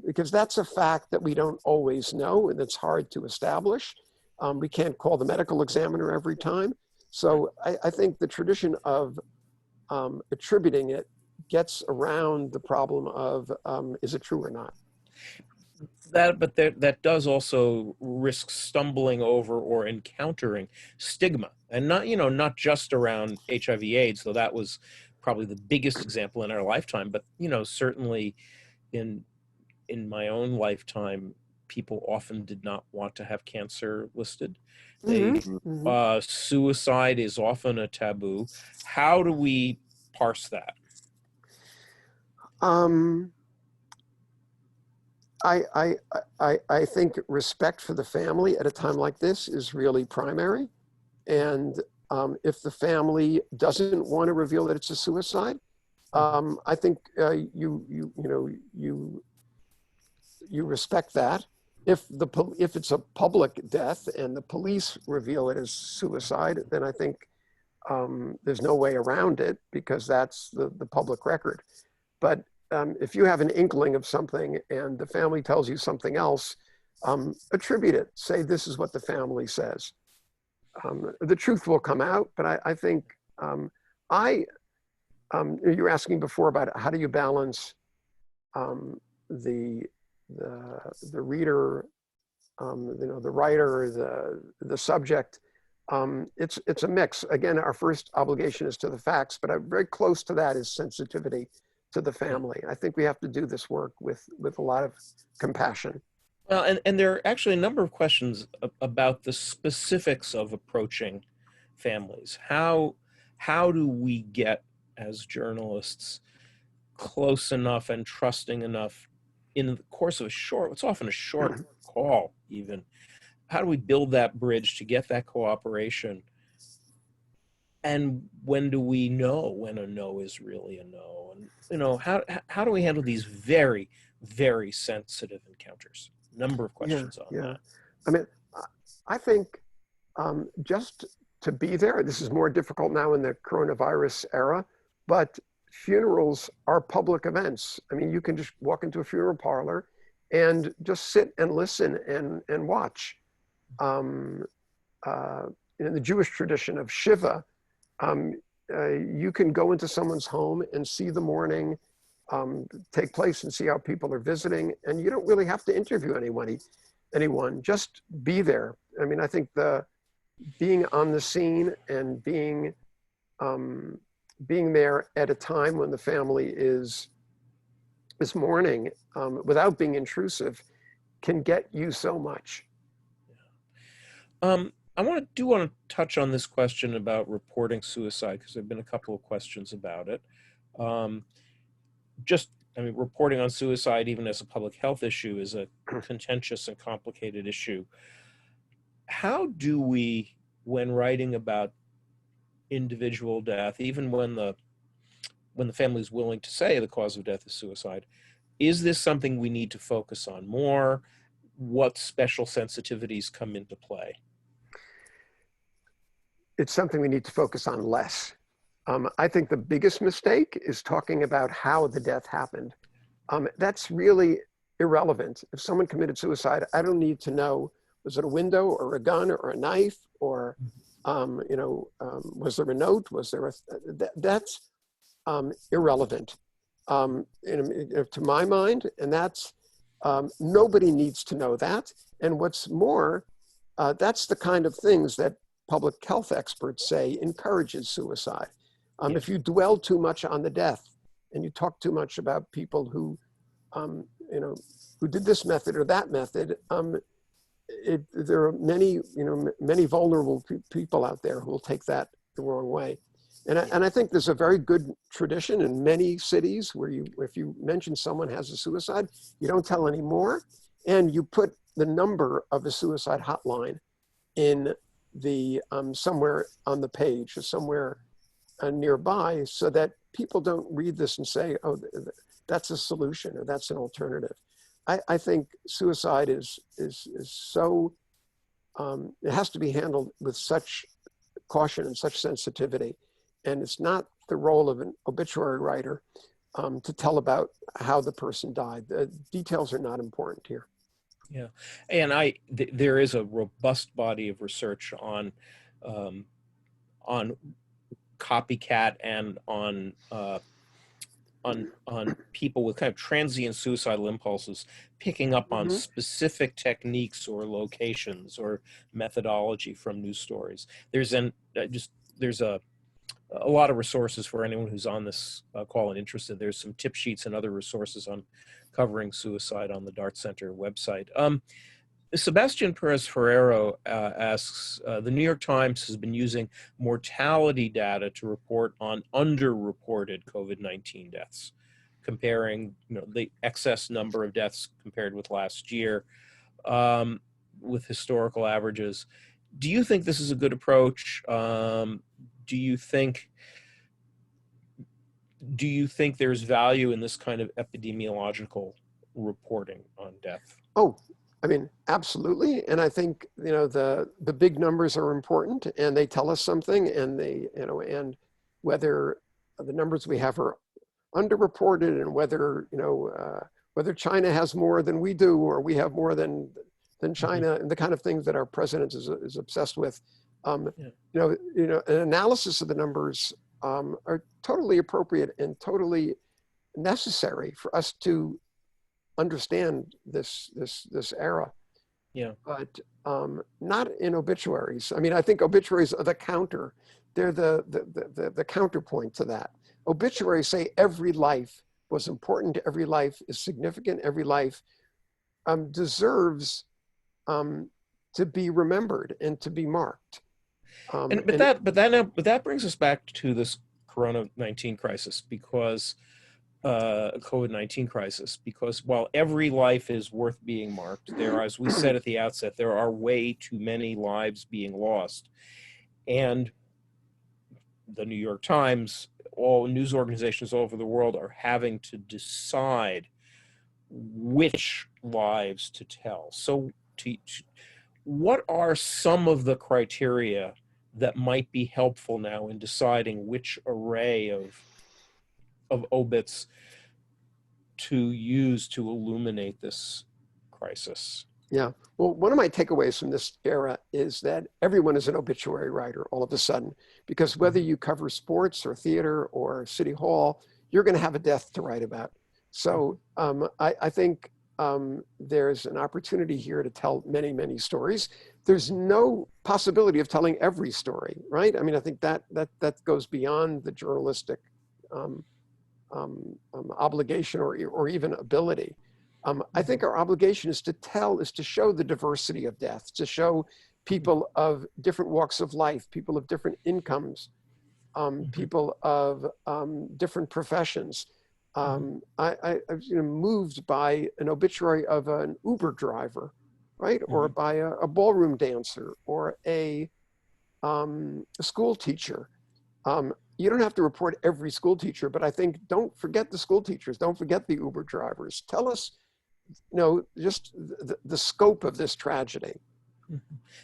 because that's a fact that we don't always know, and it's hard to establish. We can't call the medical examiner every time. So I think the tradition of attributing it gets around the problem of, is it true or not? That does also risk stumbling over or encountering stigma, and not just around HIV/AIDS, though that was probably the biggest example in our lifetime, but certainly in my own lifetime, people often did not want to have cancer listed. Suicide is often a taboo. How do we parse that? I think respect for the family at a time like this is really primary. And if the family doesn't want to reveal that it's a suicide, I think you respect that. If it's a public death and the police reveal it as suicide, then I think there's no way around it, because that's the public record. But if you have an inkling of something and the family tells you something else, attribute it. Say, this is what the family says. The truth will come out, but I think you were asking before about how do you balance the reader, the writer, the subject. It's a mix. Again, our first obligation is to the facts, but very close to that is sensitivity to the family. I think we have to do this work with a lot of compassion. Well, and there are actually a number of questions about the specifics of approaching families. How do we get, as journalists, close enough and trusting enough in the course of what's often a short call even? How do we build that bridge to get that cooperation? And when do we know when a no is really a no? And how do we handle these very, very sensitive encounters? Number of questions on that. I mean, I think just to be there, this is more difficult now in the coronavirus era, but funerals are public events. I mean, you can just walk into a funeral parlor and just sit and listen and watch. In the Jewish tradition of Shiva, you can go into someone's home and see the mourning take place and see how people are visiting, and you don't really have to interview anyone. Just be there. I mean, I think being on the scene and being there at a time when the family is mourning without being intrusive can get you so much. I want to touch on this question about reporting suicide, because there have been a couple of questions about it. Reporting on suicide, even as a public health issue, is a contentious and complicated issue. How do we, when writing about individual death, even when the family is willing to say the cause of death is suicide, is this something we need to focus on more? What special sensitivities come into play? It's something we need to focus on less. I think the biggest mistake is talking about how the death happened. That's really irrelevant. If someone committed suicide, I don't need to know, was it a window or a gun or a knife or, was there a note? Was there that's irrelevant to my mind, and that's, nobody needs to know that. And what's more, that's the kind of things that public health experts say encourages suicide. If you dwell too much on the death and you talk too much about people who did this method or that method, there are many vulnerable people out there who will take that the wrong way. And I think there's a very good tradition in many cities where if you mention someone has a suicide, you don't tell any more, and you put the number of a suicide hotline in the somewhere on the page or somewhere nearby, so that people don't read this and say, oh, that's a solution or that's an alternative. I think suicide is so, it has to be handled with such caution and such sensitivity. And it's not the role of an obituary writer to tell about how the person died. The details are not important here. Yeah, and there is a robust body of research on copycat and on people with kind of transient suicidal impulses, picking up on specific techniques or locations or methodology from news stories. There's a lot of resources for anyone who's on this call and interested. There's some tip sheets and other resources on covering suicide on the Dart Center website. Sebastian Perez Ferrero asks, the New York Times has been using mortality data to report on underreported COVID-19 deaths, comparing the excess number of deaths compared with last year with historical averages. Do you think this is a good approach? Do you think there's value in this kind of epidemiological reporting on death? Oh, I mean, absolutely. And I think, the big numbers are important and they tell us something, and and whether the numbers we have are underreported and whether China has more than we do, or we have more than China, and the kind of things that our president is obsessed with. An analysis of the numbers are totally appropriate and totally necessary for us to understand this era. Yeah. But not in obituaries. I mean, I think obituaries are the counter. They're the counterpoint to that. Obituaries say every life was important, every life is significant, every life deserves to be remembered and to be marked. But that brings us back to this COVID-19 crisis, because while every life is worth being marked, as we said at the outset, there are way too many lives being lost. And the New York Times, all news organizations all over the world are having to decide which lives to tell. So what are some of the criteria that might be helpful now in deciding which array of of obits to use to illuminate this crisis? Yeah. Well, one of my takeaways from this era is that everyone is an obituary writer all of a sudden, because whether you cover sports or theater or city hall, you're going to have a death to write about. So I think there's an opportunity here to tell many, many stories. There's no possibility of telling every story, right? I mean, I think that goes beyond the journalistic obligation or even ability. I think our obligation is to show the diversity of death, to show people of different walks of life, people of different incomes, people of different professions. I was moved by an obituary of an Uber driver, right? Or by a ballroom dancer or a school teacher. You don't have to report every school teacher, but I think don't forget the school teachers, don't forget the Uber drivers. Tell us, just the scope of this tragedy.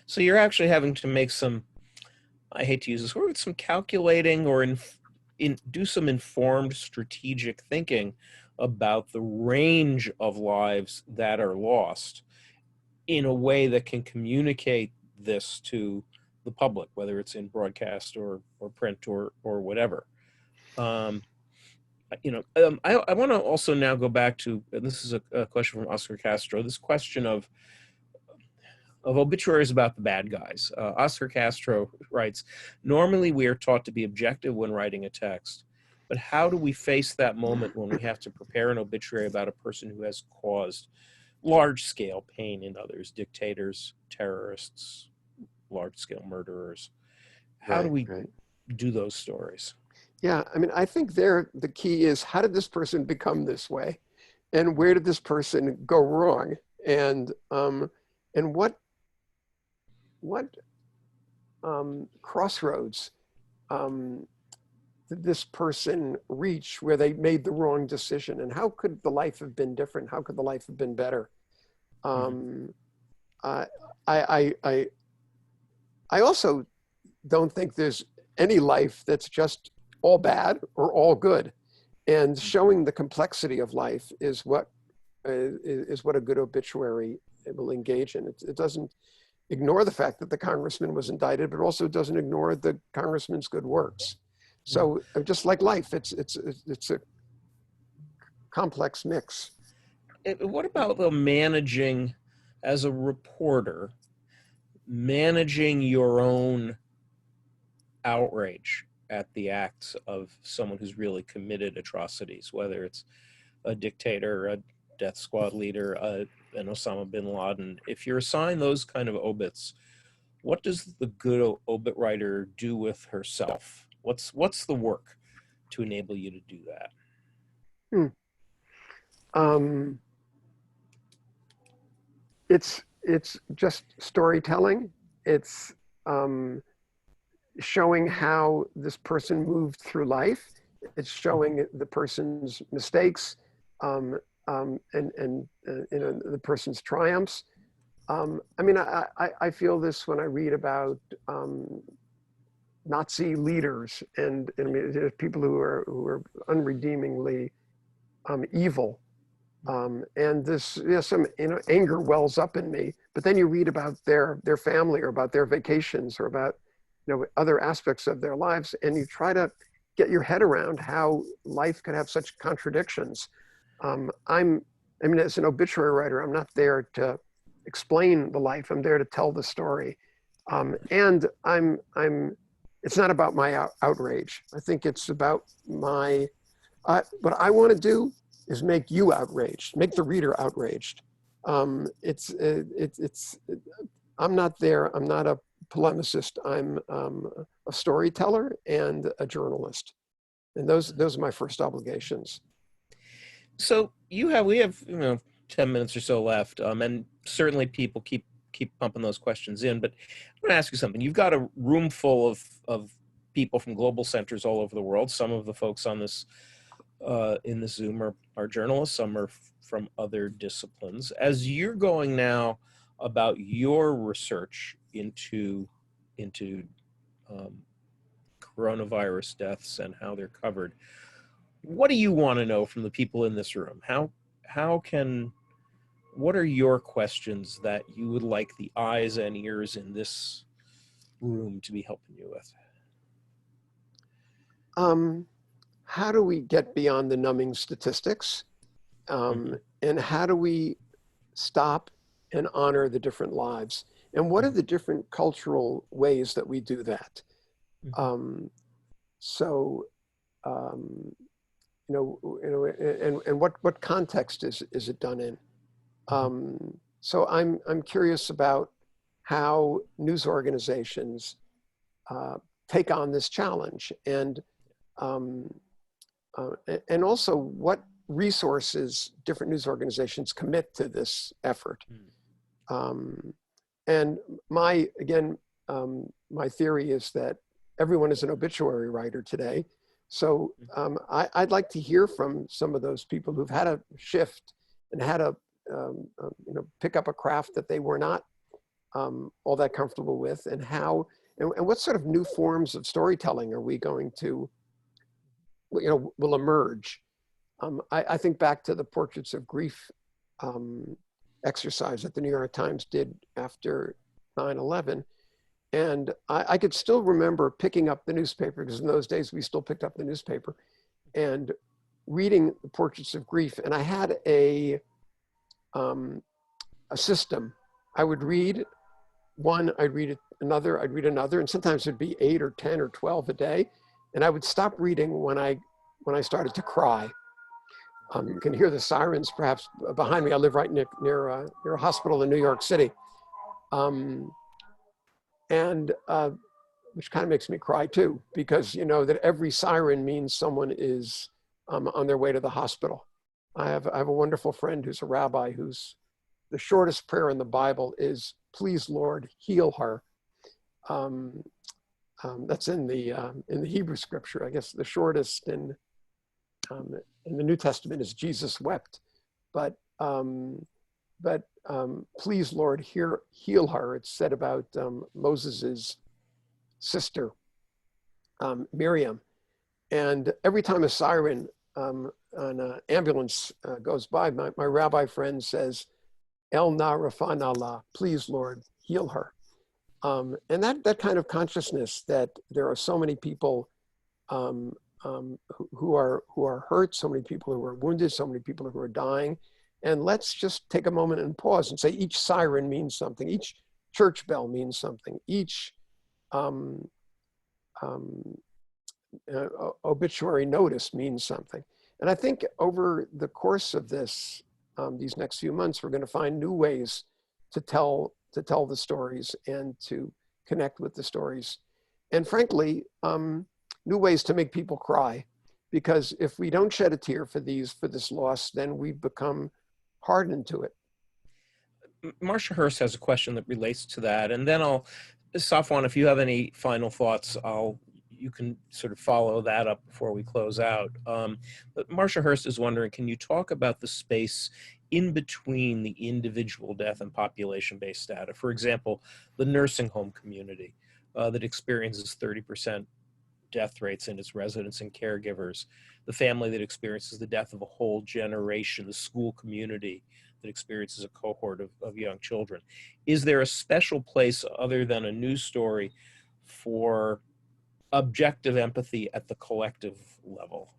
So you're actually having to make some, I hate to use this word, some calculating or do some informed strategic thinking about the range of lives that are lost in a way that can communicate this to the public, whether it's in broadcast or print or whatever. I want to also now go back to, and this is a question from Oscar Castro, this question of obituaries about the bad guys. Oscar Castro writes, normally we are taught to be objective when writing a text, but how do we face that moment when we have to prepare an obituary about a person who has caused large-scale pain in others, dictators, terrorists, large-scale murderers? How do we do those stories? Yeah, I mean, I think the key is, how did this person become this way? And where did this person go wrong? And what crossroads did this person reach where they made the wrong decision? And how could the life have been different? How could the life have been better? I also don't think there's any life that's just all bad or all good. And showing the complexity of life is what a good obituary will engage in. It doesn't ignore the fact that the congressman was indicted, but also doesn't ignore the congressman's good works. So just like life, it's a complex mix. What about the managing, as a reporter, managing your own outrage at the acts of someone who's really committed atrocities, whether it's a dictator, a death squad leader, an Osama bin Laden? If you're assigned those kind of obits, what does the good obit writer do with herself? What's the work to enable you to do that? It's just storytelling. It's showing how this person moved through life. It's showing the person's mistakes and the person's triumphs. I mean, I feel this when I read about Nazi leaders and people who are unredeemingly evil. And this, some anger wells up in me. But then you read about their family or about their vacations or about other aspects of their lives, and you try to get your head around how life could have such contradictions. I mean, as an obituary writer, I'm not there to explain the life. I'm there to tell the story. And it's not about my outrage. I think it's about what I want to do is make you outraged, make the reader outraged. I'm not there. I'm not a polemicist. I'm a storyteller and a journalist, and those are my first obligations. So we have 10 minutes or so left, and certainly people keep pumping those questions in. But I'm going to ask you something. You've got a room full of people from global centers all over the world. Some of the folks on this in the Zoom are journalists. Some are from other disciplines. As you're going now about your research into coronavirus deaths and how they're covered, what do you want to know from the people in this room? What are your questions that you would like the eyes and ears in this room to be helping you with? How do we get beyond the numbing statistics? And how do we stop and honor the different lives? And what are the different cultural ways that we do that? And what context is it done in? So I'm curious about how news organizations take on this challenge, and also what resources different news organizations commit to this effort. And my theory is that everyone is an obituary writer today. So I'd like to hear from some of those people who've had a shift and had to pick up a craft that they were not all that comfortable with, and how, and what sort of new forms of storytelling are we going to, will emerge. I think back to the Portraits of Grief exercise that the New York Times did after 9/11. And I could still remember picking up the newspaper, because in those days we still picked up the newspaper, and reading the Portraits of Grief. And I had a system. I would read one, I'd read another, and sometimes it'd be 8 or 10 or 12 a day. And I would stop reading when I started to cry. You can hear the sirens perhaps behind me. I live right near a hospital in New York City. Which kind of makes me cry too, because you know that every siren means someone is on their way to the hospital. I have a wonderful friend who's a rabbi, who's the shortest prayer in the Bible is, "Please, Lord, heal her." That's in the Hebrew scripture. I guess the shortest in the New Testament is Jesus wept, but please, Lord, heal her. It's said about Moses's sister, Miriam. And every time a siren on an ambulance goes by, my rabbi friend says, El na rafan Allah, please, Lord, heal her. And that kind of consciousness that there are so many people who are hurt, so many people who are wounded, so many people who are dying. And let's just take a moment and pause and say each siren means something, each church bell means something, each obituary notice means something. And I think over the course of this, these next few months, we're going to find new ways to tell the stories and to connect with the stories. And frankly, new ways to make people cry, because if we don't shed a tear for this loss, then we become hardened to it. Marcia Hurst has a question that relates to that, and then Safwan, if you have any final thoughts, you can sort of follow that up before we close out. But Marcia Hurst is wondering, can you talk about the space in between the individual death and population-based data? For example, the nursing home community that experiences 30% death rates in its residents and caregivers, the family that experiences the death of a whole generation, the school community that experiences a cohort of young children. Is there a special place other than a news story for objective empathy at the collective level?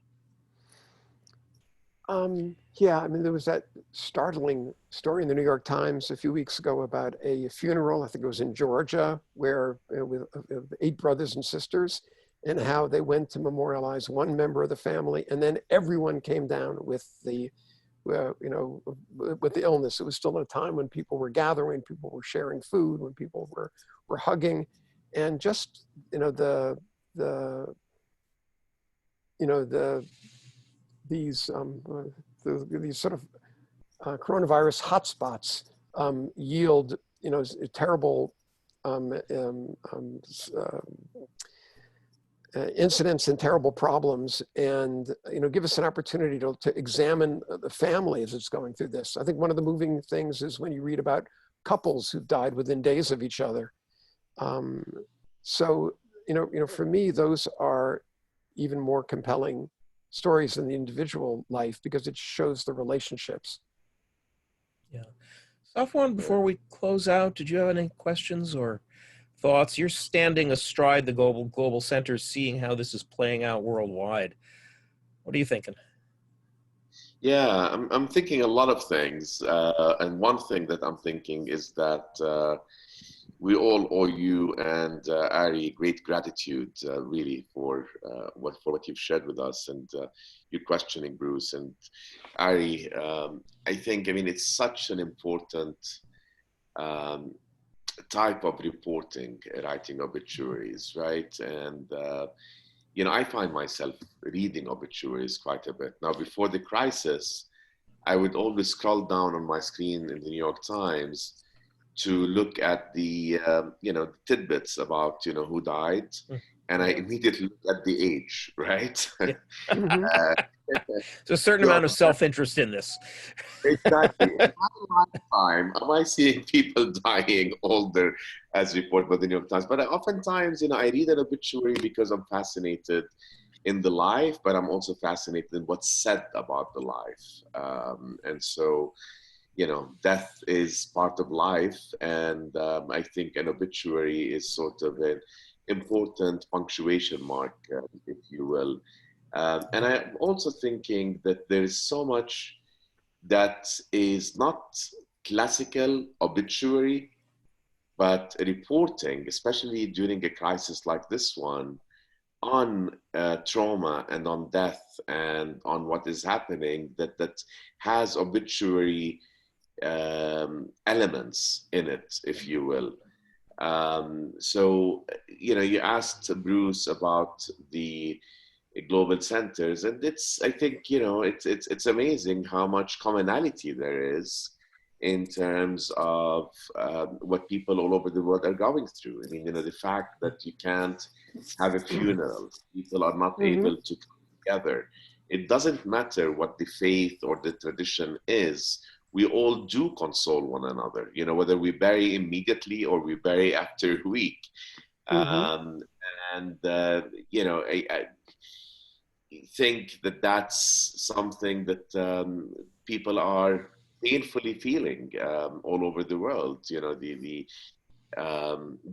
Yeah, I mean, there was that startling story in the New York Times a few weeks ago about a funeral, I think it was in Georgia, where with 8 brothers and sisters, and how they went to memorialize one member of the family, and then everyone came down with the illness. It was still at a time when people were gathering, people were sharing food, when people were hugging, and just these sort of coronavirus hotspots yield terrible incidents and terrible problems, and give us an opportunity to examine the family as it's going through this. I think one of the moving things is when you read about couples who died within days of each other. So for me, those are even more compelling stories in the individual life because it shows the relationships. Yeah. Safwan, before we close out, did you have any questions or thoughts? You're standing astride the global centers, seeing how this is playing out worldwide. What are you thinking? Yeah, I'm thinking a lot of things. And one thing that I'm thinking is that we all owe you and Ari great gratitude, really, for what you've shared with us and your questioning, Bruce. And Ari, I think, I mean, it's such an important type of reporting, writing obituaries, right? And you know, I find myself reading obituaries quite a bit. Now, before the crisis, I would always scroll down on my screen in the New York Times to look at the, you know, tidbits about, you know, who died. And I immediately look at the age, right? There's a certain amount of self-interest in this. Exactly. In my lifetime, am I seeing people dying older as reported by the New York Times? But oftentimes, you know, I read an obituary because I'm fascinated in the life, but I'm also fascinated in what's said about the life. And so, you know, death is part of life. And I think an obituary is sort of an important punctuation mark, if you will. And I'm also thinking that there is so much that is not classical obituary, but reporting, especially during a crisis like this one, on trauma and on death and on what is happening, that has obituary elements in it, if you will. So, you know, you asked Bruce about the global centers, and it's, I think, you know, it's amazing how much commonality there is in terms of what people all over the world are going through. I mean, you know, the fact that you can't have a funeral, people are not able to come together. It doesn't matter what the faith or the tradition is. We all do console one another, you know, whether we bury immediately or we bury after a week. And, you know, I think that that's something that people are painfully feeling all over the world. You know, the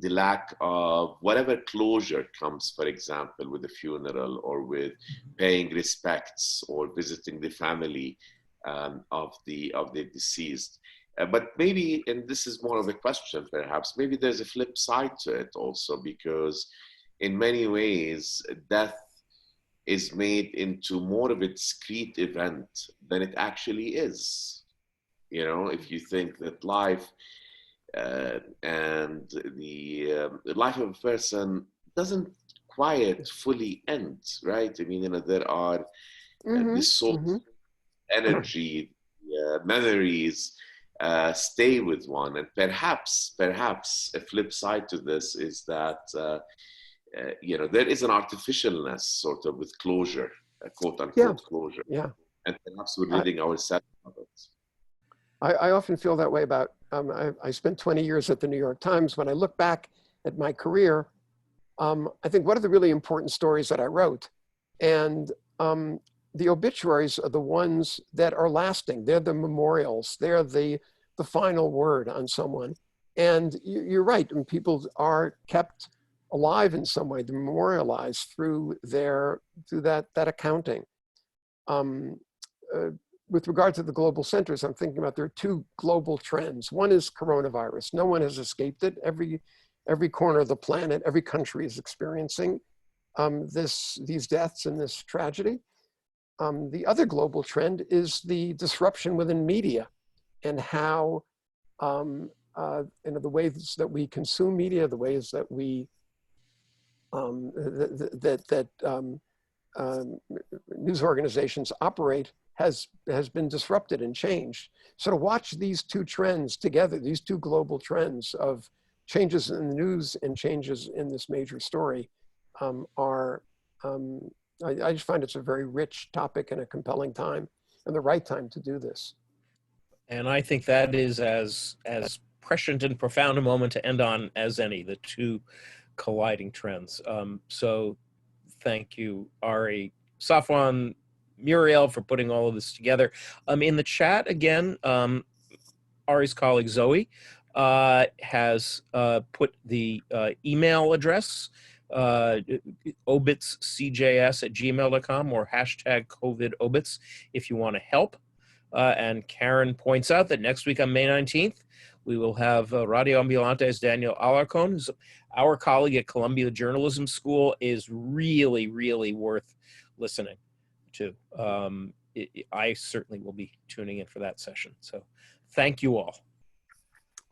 lack of whatever closure comes, for example, with a funeral or with paying respects or visiting the family of the deceased. But maybe, and this is more of a question perhaps, maybe there's a flip side to it also, because in many ways, death is made into more of a discrete event than it actually is. You know, if you think that life and the life of a person doesn't quite fully end, right? I mean, you know, there are this sort of energy, memories stay with one. And perhaps a flip side to this is that you know, there is an artificialness sort of with closure, quote unquote closure. Yeah. And perhaps we're reading ourselves of it. I often feel that way about, I spent 20 years at the New York Times. When I look back at my career, I think what are the really important stories that I wrote? And the obituaries are the ones that are lasting. They're the memorials. They're the final word on someone. And you're right, and people are kept alive in some way, they're memorialized through that accounting. With regard to the global centers, I'm thinking about there are two global trends. One is coronavirus. No one has escaped it. Every corner of the planet, every country is experiencing these deaths and this tragedy. The other global trend is the disruption within media and how you know, the ways that we consume media, the ways that we news organizations operate has been disrupted and changed. So to watch these two trends together, these two global trends of changes in the news and changes in this major story I just find it's a very rich topic and a compelling time and the right time to do this. And I think that is as prescient and profound a moment to end on as any, the two colliding trends. So thank you, Ari. Safwan, Muriel for putting all of this together. In the chat, again, Ari's colleague Zoe has put the email address, obitscjs@gmail.com or hashtag COVIDobits if you want to help. And Karen points out that next week on May 19th, we will have Radio Ambulante's Daniel Alarcon, who's our colleague at Columbia Journalism School, is really, really worth listening to. I certainly will be tuning in for that session. So thank you all.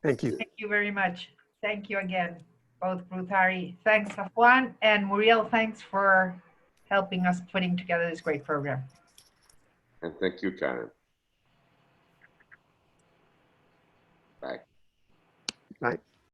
Thank you. Thank you very much. Thank you again, both Ruthari. Thanks, Afwan, and Muriel, thanks for helping us putting together this great program. And thank you, Karen. Bye. Bye.